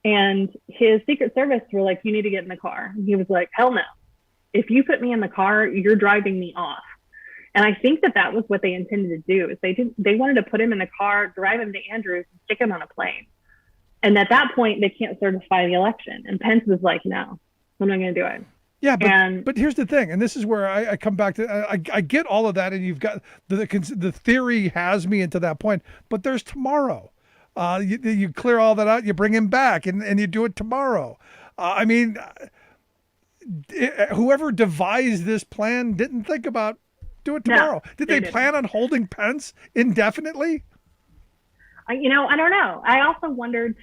And his Secret Service were like, you need to get in the car. And he was like, hell no. If you put me in the car, you're driving me off. And I think that was what they intended to do. Is they wanted to put him in the car, drive him to Andrews, and stick him on a plane. And at that point, they can't certify the election. And Pence was like, no, I'm not going to do it. Yeah, but here's the thing, and this is where I come back to. I get all of that, and you've got the theory has me into that point. But there's tomorrow. You clear all that out, you bring him back, and you do it tomorrow. Whoever devised this plan didn't think about do it tomorrow. No, Did they plan on holding Pence indefinitely? I don't know. I also wondered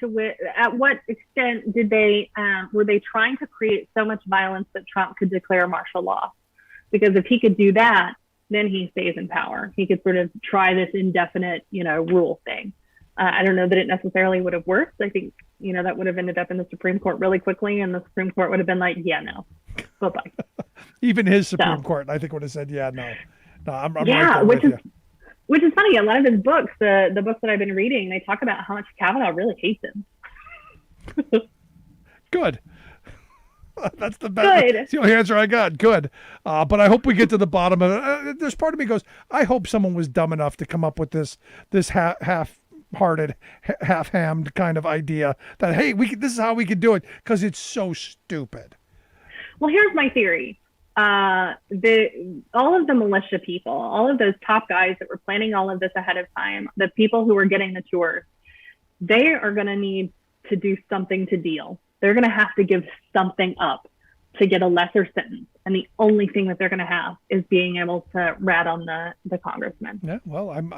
at what extent did they were they trying to create so much violence that Trump could declare martial law? Because if he could do that, then he stays in power. He could sort of try this indefinite, rule thing. I don't know that it necessarily would have worked. I think, that would have ended up in the Supreme Court really quickly, and the Supreme Court would have been like, yeah, no, bye-bye. Even his Supreme Court, I think, would have said, yeah, no. No, I'm right there which with is you. Which is funny. A lot of his books, the books that I've been reading, they talk about how much Kavanaugh really hates him. Good. That's the best. Good. That's the only answer I got. Good. But I hope we get to the bottom of it. There's part of me goes, I hope someone was dumb enough to come up with this half-hearted, half-hammed kind of idea that, hey, this is how we could do it, because it's so stupid. Well, here's my theory. All of the militia people, all of those top guys that were planning all of this ahead of time, the people who were getting the tours, they are going to need to do something to deal. They're going to have to give something up to get a lesser sentence. And the only thing that they're going to have is being able to rat on the congressman. Yeah, well, I'm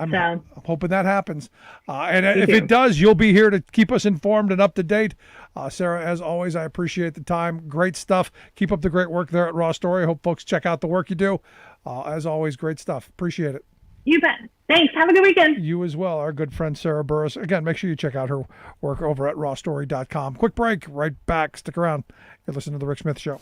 hoping that happens. And if it does, you'll be here to keep us informed and up to date. Sarah, as always, I appreciate the time. Great stuff. Keep up the great work there at RawStory. I hope folks check out the work you do. As always, great stuff. Appreciate it. You bet. Thanks. Have a good weekend. You as well. Our good friend Sarah Burris. Again, make sure you check out her work over at rawstory.com. Quick break. Right back. Stick around. You're listening to The Rick Smith Show.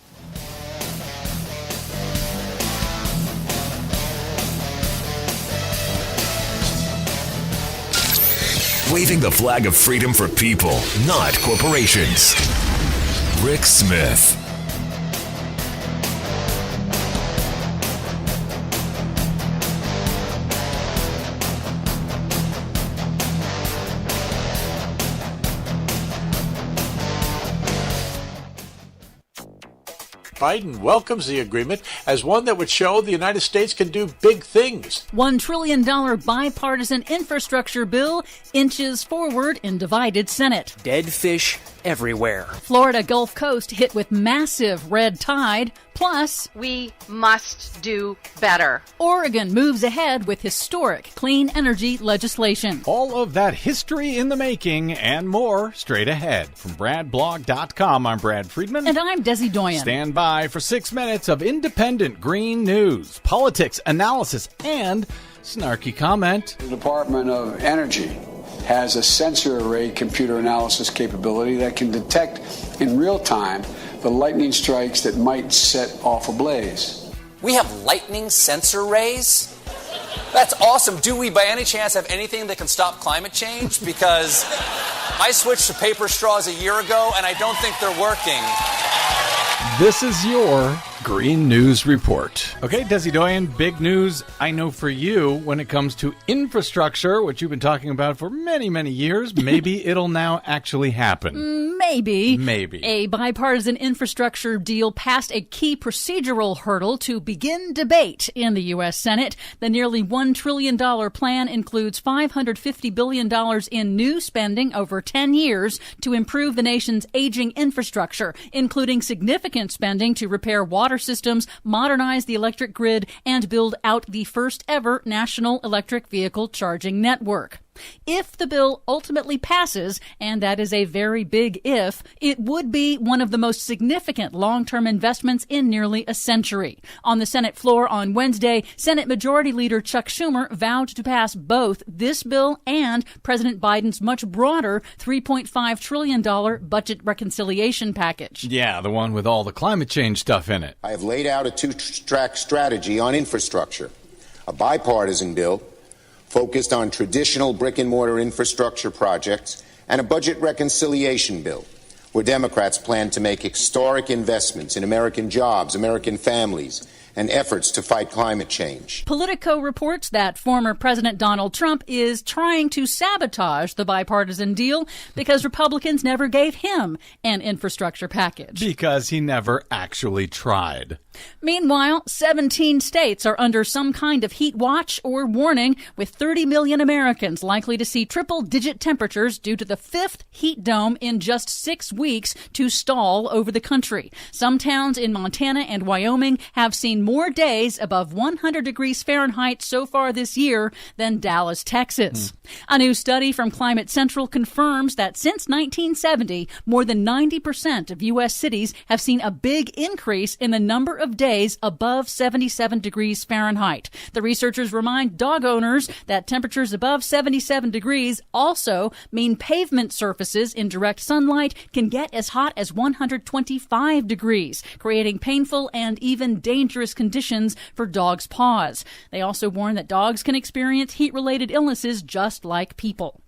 Waving the flag of freedom for people, not corporations. Rick Smith. Biden welcomes the agreement as one that would show the United States can do big things. $1 trillion bipartisan infrastructure bill inches forward in divided Senate. Dead fish everywhere. Florida Gulf Coast hit with massive red tide. Plus, we must do better. Oregon moves ahead with historic clean energy legislation. All of that history in the making and more straight ahead. From BradBlog.com, I'm Brad Friedman. And I'm Desi Doyen. Stand by for 6 minutes of independent green news, politics, analysis, and snarky comment. The Department of Energy has a sensor array computer analysis capability that can detect in real time the lightning strikes that might set off a blaze. We have lightning sensor rays? That's awesome. Do we by any chance have anything that can stop climate change? Because I switched to paper straws a year ago and I don't think they're working. This is your Green News Report. Okay, Desi Doyen, big news, I know for you, when it comes to infrastructure, which you've been talking about for many, many years. Maybe it'll now actually happen. Maybe. A bipartisan infrastructure deal passed a key procedural hurdle to begin debate in the U.S. Senate. The nearly $1 trillion plan includes $550 billion in new spending over 10 years to improve the nation's aging infrastructure, including significant spending to repair water systems, modernize the electric grid, and build out the first ever national electric vehicle charging network. If the bill ultimately passes, and that is a very big if, it would be one of the most significant long-term investments in nearly a century. On the Senate floor on Wednesday, Senate Majority Leader Chuck Schumer vowed to pass both this bill and President Biden's much broader $3.5 trillion budget reconciliation package. Yeah, the one with all the climate change stuff in it. I have laid out a two-track strategy on infrastructure, a bipartisan bill focused on traditional brick-and-mortar infrastructure projects, and a budget reconciliation bill, where Democrats plan to make historic investments in American jobs, American families, and efforts to fight climate change. Politico reports that former President Donald Trump is trying to sabotage the bipartisan deal because Republicans never gave him an infrastructure package. Because he never actually tried. Meanwhile, 17 states are under some kind of heat watch or warning, with 30 million Americans likely to see triple-digit temperatures due to the fifth heat dome in just 6 weeks to stall over the country. Some towns in Montana and Wyoming have seen more days above 100 degrees Fahrenheit so far this year than Dallas, Texas. A new study from Climate Central confirms that since 1970, more than 90% of U.S. cities have seen a big increase in the number of days above 77 degrees Fahrenheit. The researchers remind dog owners that temperatures above 77 degrees also mean pavement surfaces in direct sunlight can get as hot as 125 degrees, creating painful and even dangerous conditions for dogs' paws. They also warn that dogs can experience heat-related illnesses just like people.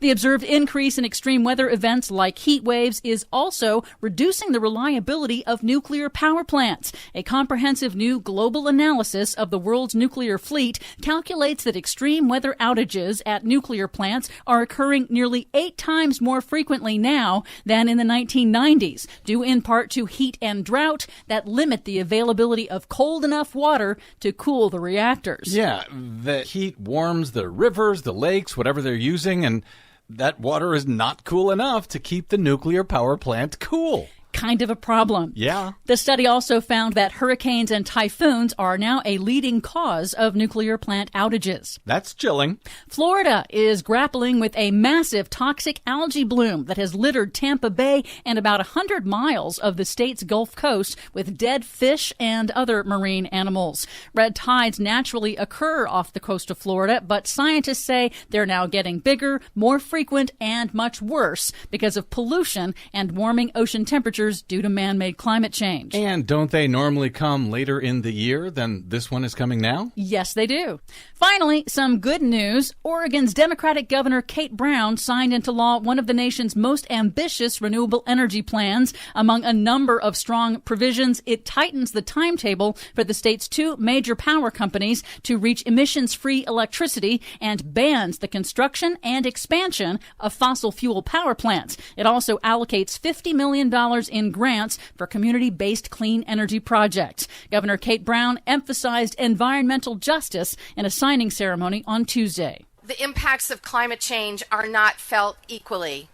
The observed increase in extreme weather events like heat waves is also reducing the reliability of nuclear power plants. A comprehensive new global analysis of the world's nuclear fleet calculates that extreme weather outages at nuclear plants are occurring nearly 8 times more frequently now than in the 1990s, due in part to heat and drought that limit the availability of cold enough water to cool the reactors. Yeah, the heat warms the rivers, the lakes, whatever they're using, and that water is not cool enough to keep the nuclear power plant cool. Kind of a problem. Yeah. The study also found that hurricanes and typhoons are now a leading cause of nuclear plant outages. That's chilling. Florida is grappling with a massive toxic algae bloom that has littered Tampa Bay and about 100 miles of the state's Gulf Coast with dead fish and other marine animals. Red tides naturally occur off the coast of Florida, but scientists say they're now getting bigger, more frequent, and much worse because of pollution and warming ocean temperatures due to man-made climate change. And don't they normally come later in the year than this one is coming now? Yes, they do. Finally, some good news. Oregon's Democratic Governor Kate Brown signed into law one of the nation's most ambitious renewable energy plans. Among a number of strong provisions, it tightens the timetable for the state's 2 major power companies to reach emissions-free electricity and bans the construction and expansion of fossil fuel power plants. It also allocates $50 million in grants for community-based clean energy projects. Governor Kate Brown emphasized environmental justice in a signing ceremony on Tuesday. The impacts of climate change are not felt equally.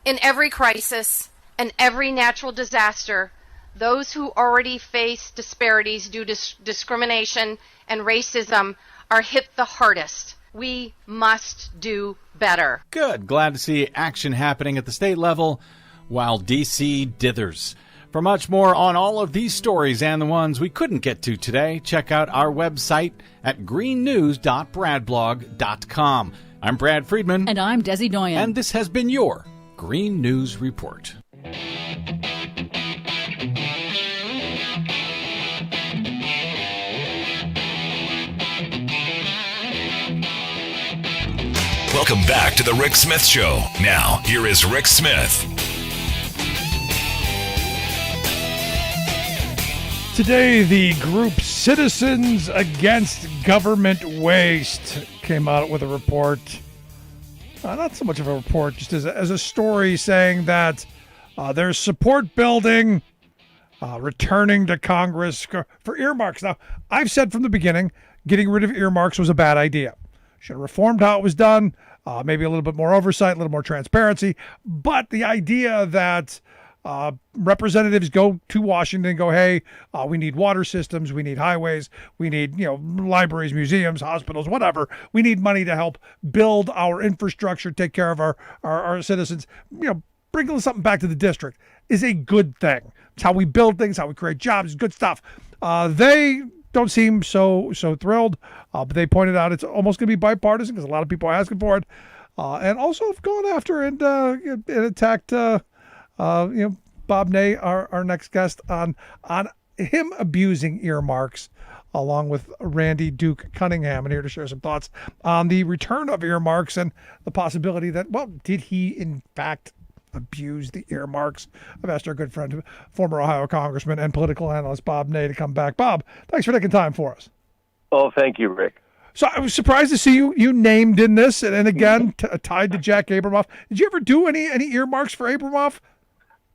In every crisis and every natural disaster, those who already face disparities due to discrimination and racism are hit the hardest. We must do better. Good. Glad to see action happening at the state level while D.C. dithers. For much more on all of these stories and the ones we couldn't get to today, check out our website at greennews.bradblog.com. I'm Brad Friedman. And I'm Desi Doyen. And this has been your Green News Report. Welcome back to the Rick Smith Show. Now, here is Rick Smith. Today, the group Citizens Against Government Waste came out with a report. Not so much of a report, just as a story saying that there's support building, returning to Congress for earmarks. Now, I've said from the beginning, getting rid of earmarks was a bad idea. Should have reformed how it was done, maybe a little bit more oversight, a little more transparency. But the idea that representatives go to Washington and go, hey, we need water systems, we need highways, we need, libraries, museums, hospitals, whatever. We need money to help build our infrastructure, take care of our citizens. Bringing something back to the district is a good thing. It's how we build things, how we create jobs, good stuff. They don't seem so thrilled, but they pointed out it's almost going to be bipartisan because a lot of people are asking for it, and also have gone after and attacked Bob Ney, our next guest, on him abusing earmarks along with Randy Duke Cunningham, and here to share some thoughts on the return of earmarks and the possibility that, well, did he in fact abuse the earmarks? I've asked our good friend, former Ohio Congressman and political analyst Bob Ney to come back. Bob, thanks for taking time for us. Oh, thank you, Rick. So I was surprised to see you named in this, and again, tied to Jack Abramoff. Did you ever do any earmarks for Abramoff?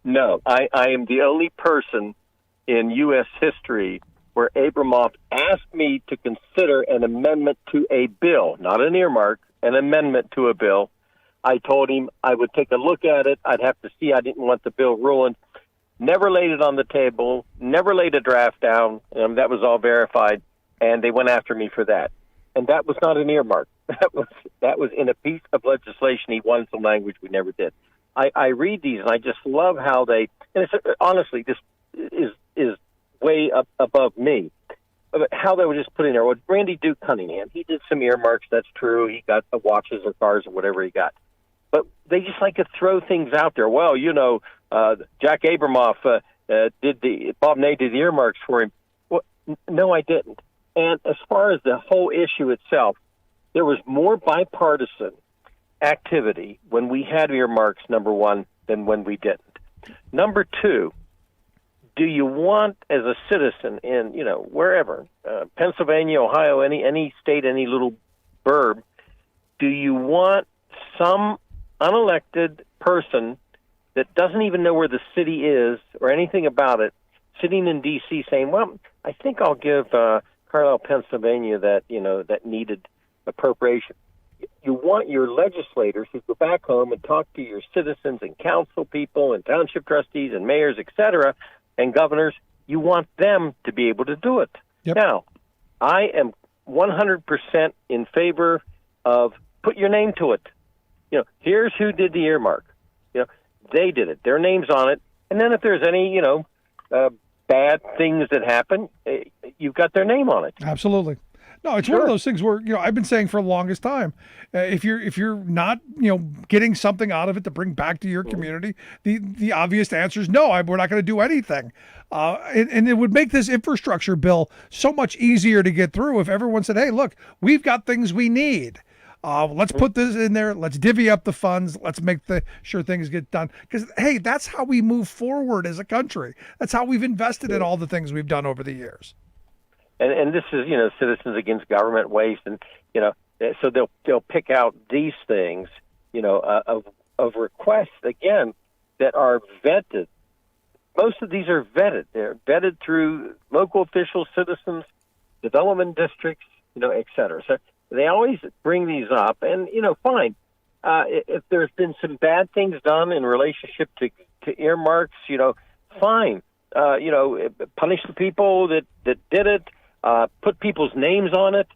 No, I am the only person in U.S. history where Abramoff asked me to consider an amendment to a bill, not an earmark, an amendment to a bill. I told him I would take a look at it. I'd have to see. I didn't want the bill ruined. Never laid it on the table, never laid a draft down. That was all verified, and they went after me for that. And that was not an earmark. That was in a piece of legislation. He wanted some language we never did. I read these, and I just love how they, and it's, honestly, this is way up above me, but how they were just putting there. Well, Randy Duke Cunningham, he did some earmarks, that's true. He got the watches or cars or whatever he got. But they just like to throw things out there. Well, Jack Abramoff Bob Ney did the earmarks for him. Well, no, I didn't. And as far as the whole issue itself, there was more bipartisan activity when we had earmarks, number one, than when we didn't. Number two, do you want, as a citizen in, wherever, Pennsylvania, Ohio, any state, any little burb, do you want some unelected person that doesn't even know where the city is or anything about it sitting in D.C. saying, well, I think I'll give Carlisle, Pennsylvania that needed appropriation? You want your legislators who go back home and talk to your citizens and council people and township trustees and mayors, et cetera, and governors, you want them to be able to do it. Yep. Now, I am 100% in favor of put your name to it. Here's who did the earmark. They did it. Their name's on it. And then if there's any, bad things that happen, you've got their name on it. Absolutely. No, it's one of those things where, I've been saying for the longest time, if you're not, getting something out of it to bring back to your community, the obvious answer is no, we're not going to do anything. And it would make this infrastructure bill so much easier to get through if everyone said, hey, look, we've got things we need. Let's put this in there. Let's divvy up the funds. Let's make sure things get done. Because, hey, that's how we move forward as a country. That's how we've invested in all the things we've done over the years. And this is, Citizens Against Government Waste, and so they'll pick out these things, of requests again that are vetted. Most of these are vetted. They're vetted through local officials, citizens, development districts, et cetera. So they always bring these up, and fine. If there's been some bad things done in relationship to earmarks, fine. Punish the people that did it. Put people's names on it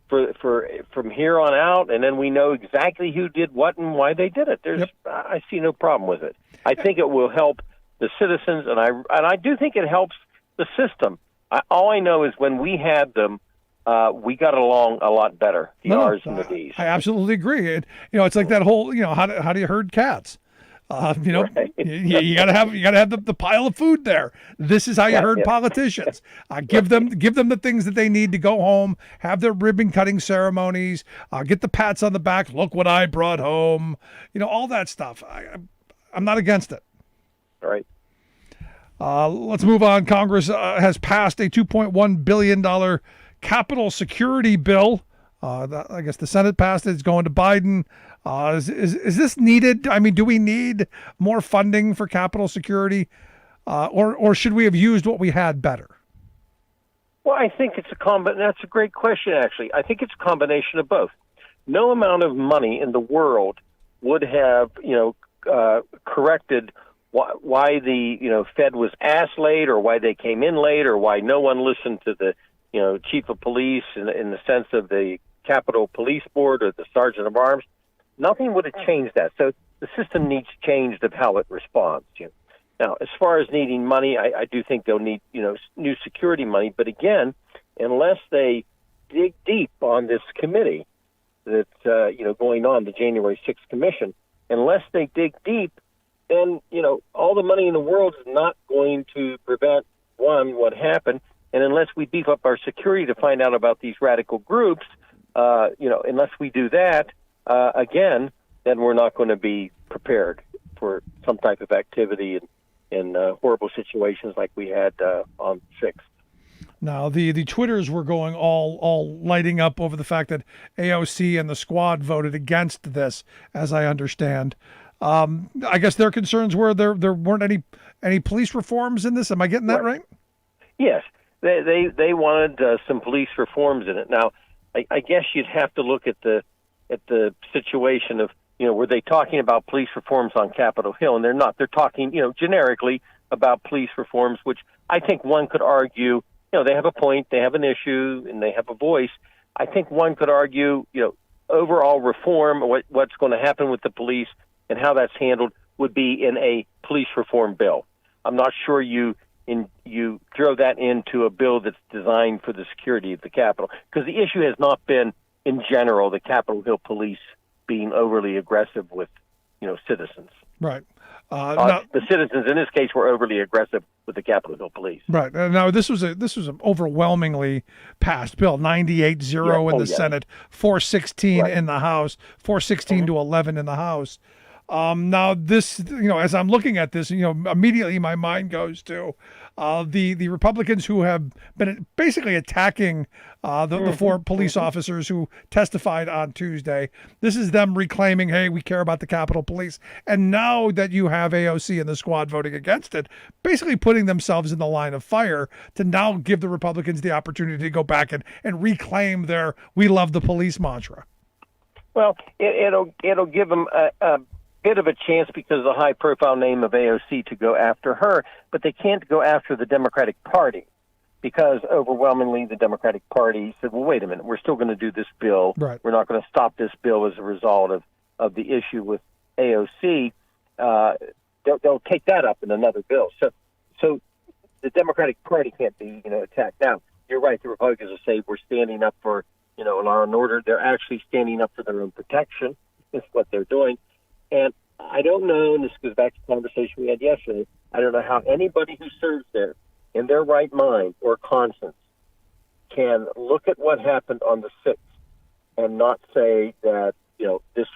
for from here on out, and then we know exactly who did what and why they did it. I see no problem with it. I think it will help the citizens, and I do think it helps the system. All I know is when we had them, we got along a lot better. The R's and the D's. I absolutely agree. It's like that whole how do you herd cats? Right. you gotta have the pile of food there. This is how you herd politicians. Give them the things that they need to go home, have their ribbon cutting ceremonies, get the pats on the back. Look what I brought home. All that stuff. I'm not against it. All right. Let's move on. Congress has passed a $2.1 billion capital security bill. I guess the Senate passed it. It's going to Biden. Is this needed? I mean, do we need more funding for capital security, or should we have used what we had better? Well, I think it's that's a great question, actually. I think it's a combination of both. No amount of money in the world would have, corrected why the Fed was asked late, or why they came in late, or why no one listened to the chief of police in the sense of the Capitol Police Board or the Sergeant of Arms. Nothing would have changed that. So the system needs changed of how it responds. Now, as far as needing money, I do think they'll need new security money. But again, unless they dig deep on this committee that's going on, the January 6th commission, unless they dig deep, then all the money in the world is not going to prevent what happened. And unless we beef up our security to find out about these radical groups, unless we do that, again, then we're not going to be prepared for some type of activity in horrible situations like we had on 6th. Now, the Twitters were going all lighting up over the fact that AOC and the squad voted against this, as I understand. I guess their concerns were there weren't any police reforms in this. Am I getting that right? Yes, they wanted some police reforms in it. Now, I guess you'd have to look at the situation of, were they talking about police reforms on Capitol Hill? And they're not. They're talking, generically about police reforms, which I think one could argue, they have a point, they have an issue, and they have a voice. I think one could argue, overall reform, what's going to happen with the police and how that's handled would be in a police reform bill. I'm not sure you throw that into a bill that's designed for the security of the Capitol, because the issue has not been, in general, the Capitol Hill police being overly aggressive with, citizens. Right. The citizens in this case were overly aggressive with the Capitol Hill police. Right. Now this was an overwhelmingly passed bill, 98-0 in the Senate, 416 in the House, 416 to 11 in the House. Now this, as I'm looking at this, immediately my mind goes to the Republicans who have been basically attacking the 4 police officers who testified on Tuesday. This is them reclaiming, hey, we care about the Capitol Police. And now that you have AOC and the squad voting against it, basically putting themselves in the line of fire to now give the Republicans the opportunity to go back and reclaim their "we love the police" mantra. Well, it'll give them a bit of a chance because of the high-profile name of AOC to go after her, but they can't go after the Democratic Party because overwhelmingly the Democratic Party said, well, wait a minute, we're still going to do this bill. Right. We're not going to stop this bill as a result of the issue with AOC. They'll take that up in another bill. So the Democratic Party can't be attacked. Now, you're right, the Republicans will say we're standing up for law and order. They're actually standing up for their own protection. That's what they're doing. And I don't know, and this goes back to the conversation we had yesterday, I don't know how anybody who serves there in their right mind or conscience can look at what happened on the 6th and not say that, this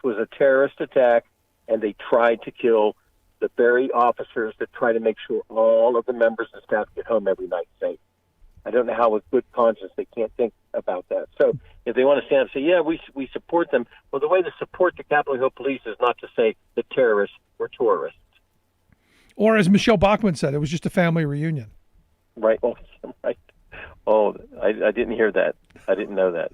was a terrorist attack and they tried to kill the very officers that try to make sure all of the members and staff get home every night safe. I don't know how with good conscience they can't think about that. So if they want to stand up and say, yeah, we support them, well, the way to support the Capitol Hill Police is not to say the terrorists were tourists. Or as Michelle Bachmann said, it was just a family reunion. Right. Oh, right. Oh, I didn't hear that. I didn't know that.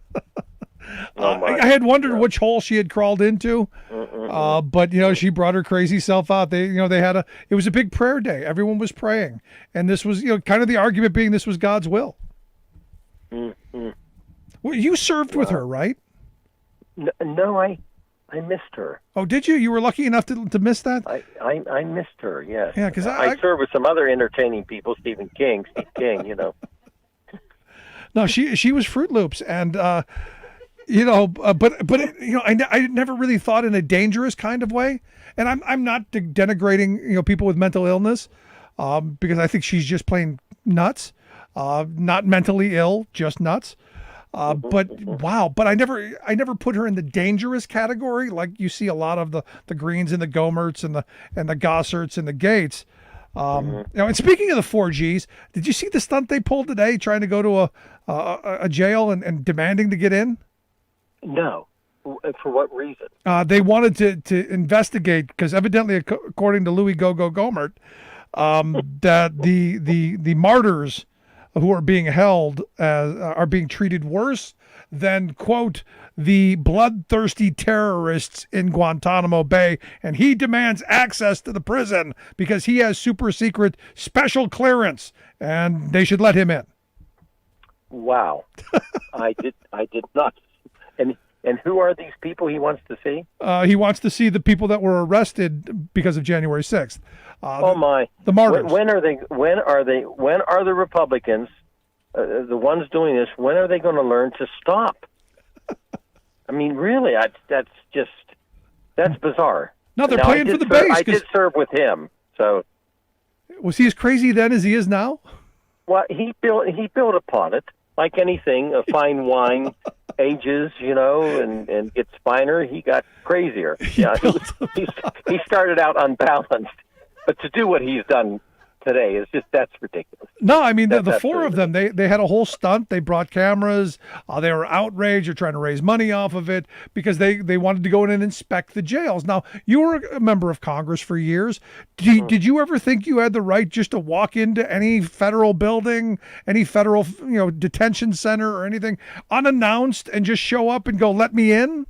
I had wondered which hole she had crawled into, but she brought her crazy self out. It was a big prayer day. Everyone was praying, and this was kind of the argument being this was God's will. Mm-hmm. Well, you served with her, right? No, I missed her. Oh, did you? You were lucky enough to miss that? I missed her. Yes. Yeah, because I served with some other entertaining people, Steve King. No, she was Fruit Loops, and. But I never really thought in a dangerous kind of way, and I'm not denigrating people with mental illness, because I think she's just plain nuts, not mentally ill, just nuts. But I never put her in the dangerous category like you see a lot of the Greens and the Gomerts and the Gosserts and the Gates. And speaking of the 4Gs, did you see the stunt they pulled today, trying to go to a jail and demanding to get in? No. For what reason? They wanted to investigate because evidently, according to Louis Go-Go Gomert, that the martyrs who are being held are being treated worse than, quote, the bloodthirsty terrorists in Guantanamo Bay, and he demands access to the prison because he has super secret special clearance, and they should let him in. Wow. I did not. And who are these people he wants to see? He wants to see the people that were arrested because of January 6th. The martyrs. When are the Republicans, the ones doing this, when are they going to learn to stop? I mean, really, that's bizarre. No, they're playing for the base. I did serve with him, so. Was he as crazy then as he is now? Well, he built upon it. Like anything, a fine wine ages, and gets finer. He got crazier. Yeah, he started out unbalanced, but to do what he's done today that's ridiculous. No, I mean, the four of them, they had a whole stunt. They brought cameras. They were outraged. They're trying to raise money off of it because they wanted to go in and inspect the jails. Now, you were a member of Congress for years. Did you ever think you had the right just to walk into any federal building, any federal detention center or anything unannounced and just show up and go, let me in?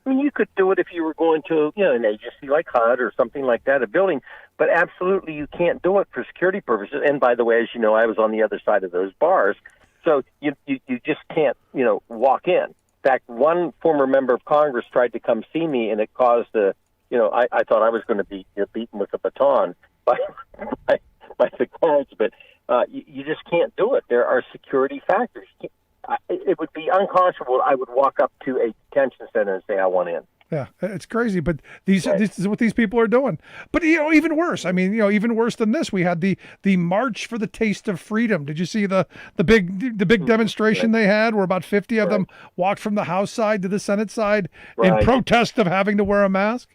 I mean, you could do it if you were going to, an agency like HUD or something like that, a building, but absolutely you can't do it for security purposes. And by the way, as you know, I was on the other side of those bars, so you just can't, walk in. In fact, one former member of Congress tried to come see me, and it caused I thought I was going to be beaten with a baton by the guards, but you just can't do it. There are security factors. It would be unconscionable. I would walk up to a detention center and say, I want in. Yeah, it's crazy, but this is what these people are doing. But even worse. I mean, even worse than this, we had the March for the Taste of Freedom. Did you see the big demonstration they had, where about 50 of them walked from the House side to the Senate side in protest of having to wear a mask?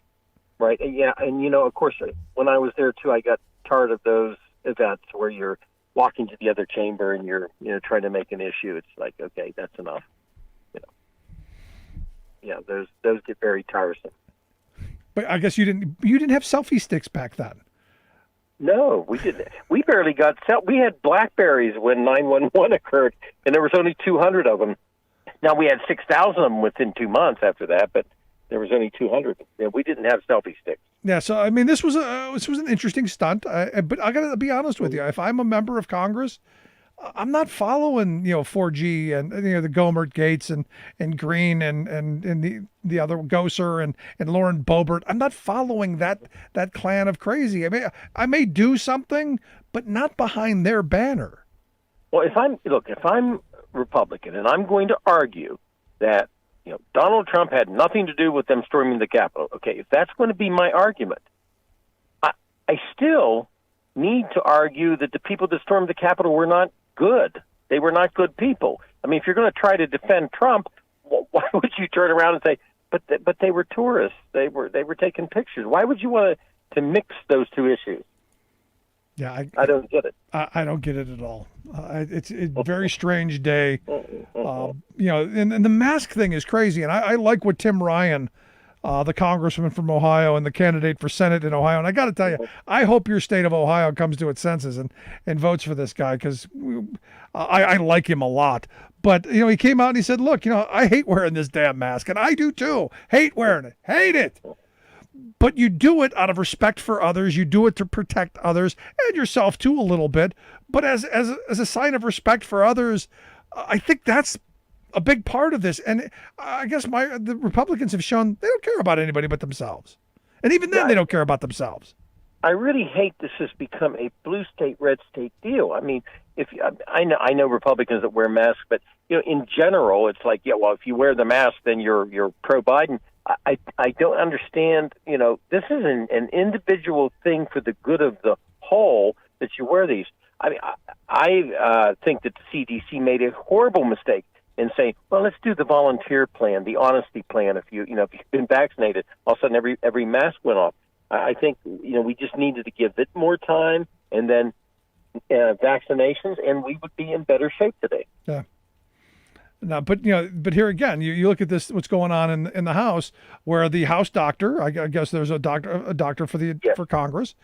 Right. Yeah, and of course, when I was there too, I got tired of those events where you're walking to the other chamber and you're trying to make an issue. It's like, okay, that's enough. Yeah, those get very tiresome. But I guess you didn't have selfie sticks back then. No, we didn't. We barely got we had BlackBerries when 911 occurred, and there was only 200 of them. Now we had 6,000 of them within 2 months after that, but there was only 200. Yeah, we didn't have selfie sticks. Yeah, so I mean, this was an interesting stunt. But I got to be honest with you. If I'm a member of Congress, I'm not following 4G and the Gohmert Gates and Green and the other Gosar and Lauren Boebert. I'm not following that clan of crazy. I mean, I may do something, but not behind their banner. Well, if I'm Republican and I'm going to argue that Donald Trump had nothing to do with them storming the Capitol, okay, if that's going to be my argument, I still need to argue that the people that stormed the Capitol were not good. They were not good people. I mean, if you're going to try to defend Trump, why would you turn around and say, but they were tourists. They were taking pictures. Why would you want to mix those two issues? Yeah, I don't get it. I don't get it at all. It's a very strange day. And the mask thing is crazy. And I like what Tim Ryan, the congressman from Ohio and the candidate for Senate in Ohio. And I got to tell you, I hope your state of Ohio comes to its senses and votes for this guy, because I like him a lot. But, he came out and he said, look, I hate wearing this damn mask. And I do too. Hate wearing it. Hate it. But you do it out of respect for others. You do it to protect others and yourself too a little bit. But as a sign of respect for others, I think that's a big part of this. And I guess the Republicans have shown they don't care about anybody but themselves. And even then, they don't care about themselves. I really hate this has become a blue state, red state deal. I mean, I know Republicans that wear masks, but in general, it's like, if you wear the mask, then you're pro-Biden. I don't understand. This is an individual thing for the good of the whole that you wear these. I mean, I think that the CDC made a horrible mistake in saying, well, let's do the volunteer plan, the honesty plan. If you've been vaccinated, all of a sudden every mask went off. I think we just needed to give it more time, and then vaccinations, and we would be in better shape today. Yeah. No, but here again, you look at this, what's going on in the House, where the House doctor, I guess there's a doctor for Congress.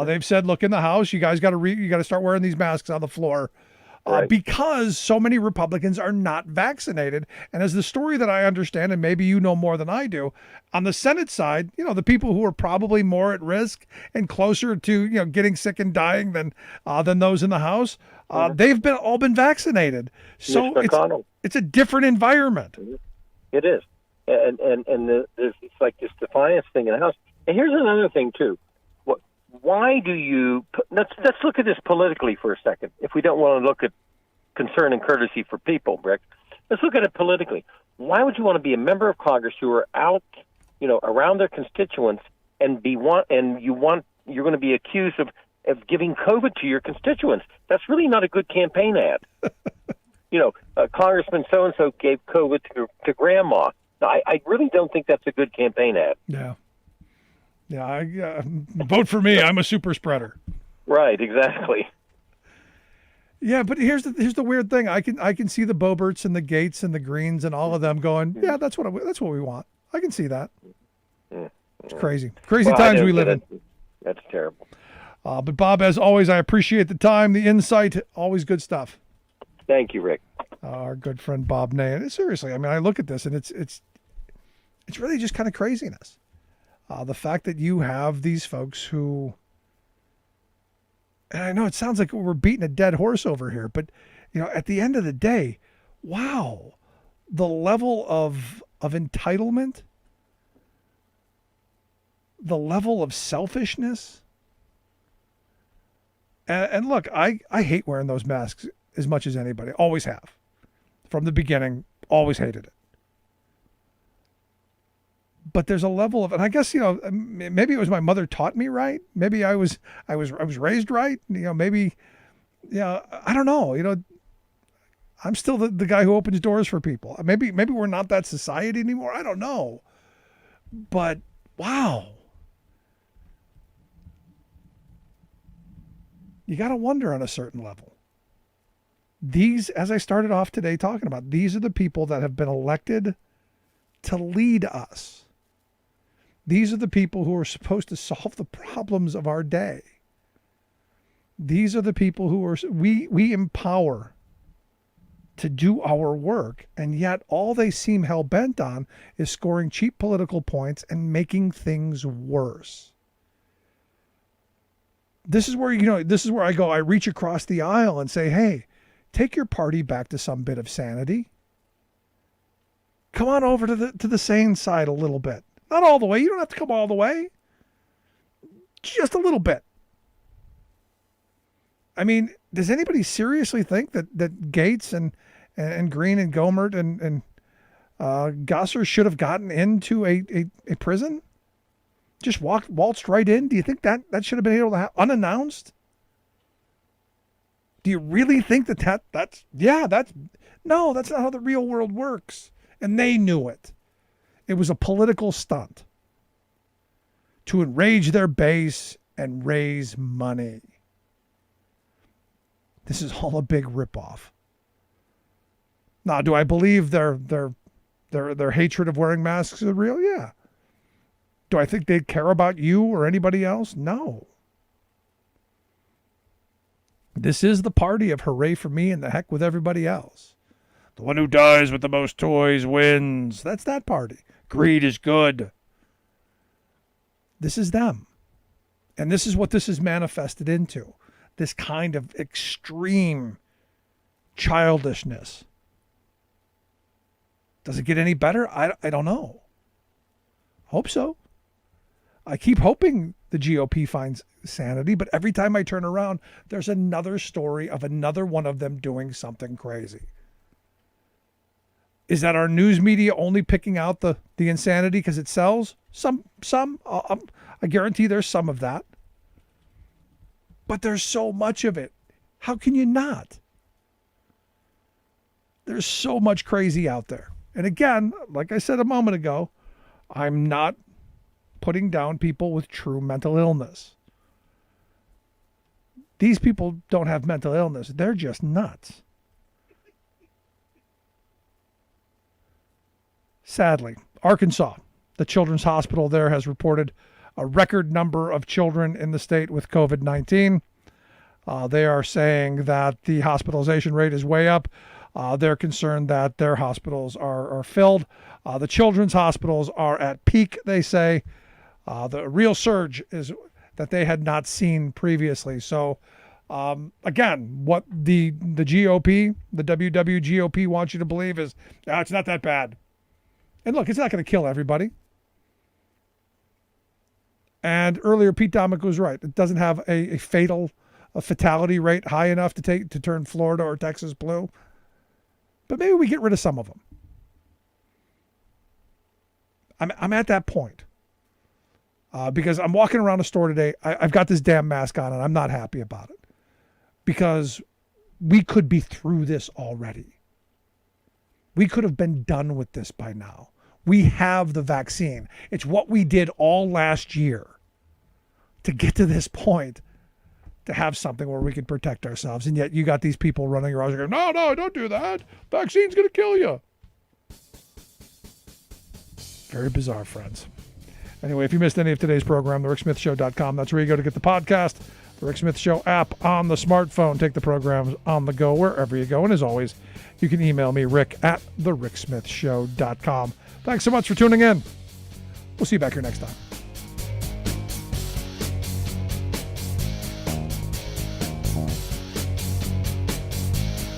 They've said, look, in the House, you guys got to start wearing these masks on the floor. Because so many Republicans are not vaccinated. And as the story that I understand, and maybe you know more than I do, on the Senate side, the people who are probably more at risk and closer to getting sick and dying than those in the House, they've all been vaccinated. So it's a different environment. It is, and it's like this defiance thing in the House. And here's another thing too. Why do you? Let's look at this politically for a second. If we don't want to look at concern and courtesy for people, Rick, let's look at it politically. Why would you want to be a member of Congress who are out, around their constituents, and you're going to be accused of of giving COVID to your constituents. That's really not a good campaign ad. Congressman so-and-so gave COVID to grandma. I really don't think that's a good campaign ad. Yeah. Yeah, vote for me. I'm a super spreader. Right, exactly. Yeah, but here's the weird thing. I can see the Boberts and the Gates and the Greens and all of them going, yeah, that's what we want. I can see that. It's crazy times we live in. That's terrible. But Bob, as always, I appreciate the time, the insight. Always good stuff. Thank you, Rick. Our good friend Bob Ney. And seriously, I mean, I look at this and it's really just kind of craziness. The fact that you have these folks who, and I know it sounds like we're beating a dead horse over here, but at the end of the day, wow, the level of entitlement, the level of selfishness. And look, I hate wearing those masks as much as anybody. Always have. From the beginning, always hated it. But there's a level of, and I guess, maybe it was my mother taught me right. Maybe I was raised right. Maybe, I don't know. I'm still the guy who opens doors for people. Maybe we're not that society anymore. I don't know. But wow. You got to wonder on a certain level. These, as I started off today talking about, these are the people that have been elected to lead us. These are the people who are supposed to solve the problems of our day. These are the people who we empower to do our work, and yet all they seem hell-bent on is scoring cheap political points and making things worse. This is where, I go, I reach across the aisle and say, hey, take your party back to some bit of sanity. Come on over to the sane side a little bit. Not all the way. You don't have to come all the way. Just a little bit. I mean, does anybody seriously think that Gates and Green and Gomert and Gosser should have gotten into a prison? Just waltzed right in? Do you think that should have been able to happen unannounced? Do you really think that's no, that's not how the real world works. And they knew it. It was a political stunt to enrage their base and raise money. This is all a big ripoff. Now, do I believe their hatred of wearing masks is real? Yeah. Do I think they care about you or anybody else? No. This is the party of hooray for me and the heck with everybody else. The one who dies with the most toys wins. That's that party. Greed is good. This is them. And this is what this is manifested into. This kind of extreme childishness. Does it get any better? I don't know. Hope so. I keep hoping the GOP finds sanity, but every time I turn around, there's another story of another one of them doing something crazy. Is that our news media only picking out the insanity because it sells? Some. I guarantee there's some of that. But there's so much of it. How can you not? There's so much crazy out there. And again, like I said a moment ago, I'm not putting down people with true mental illness. These people don't have mental illness. They're just nuts. Sadly, Arkansas, the children's hospital there has reported a record number of children in the state with COVID-19. They are saying that the hospitalization rate is way up. They're concerned that their hospitals are filled. The children's hospitals are at peak, they say. The real surge is that they had not seen previously. So, again, what the GOP, the WWGOP wants you to believe is, it's not that bad. And look, it's not going to kill everybody. And earlier, Pete Dominick was right. It doesn't have a fatality rate high enough to turn Florida or Texas blue. But maybe we get rid of some of them. I'm at that point. because I'm walking around a store today. I've got this damn mask on, and I'm not happy about it because we could be through this already. We could have been done with this by now. We have the vaccine. It's what we did all last year to get to this point, to have something where we could protect ourselves. And yet you got these people running around going, no, don't do that. Vaccine's going to kill you. Very bizarre, friends. Anyway, if you missed any of today's program, thericksmithshow.com. That's where you go to get the podcast. The Rick Smith Show app on the smartphone. Take the programs on the go wherever you go. And as always, you can email me, rick@thericksmithshow.com. Thanks so much for tuning in. We'll see you back here next time.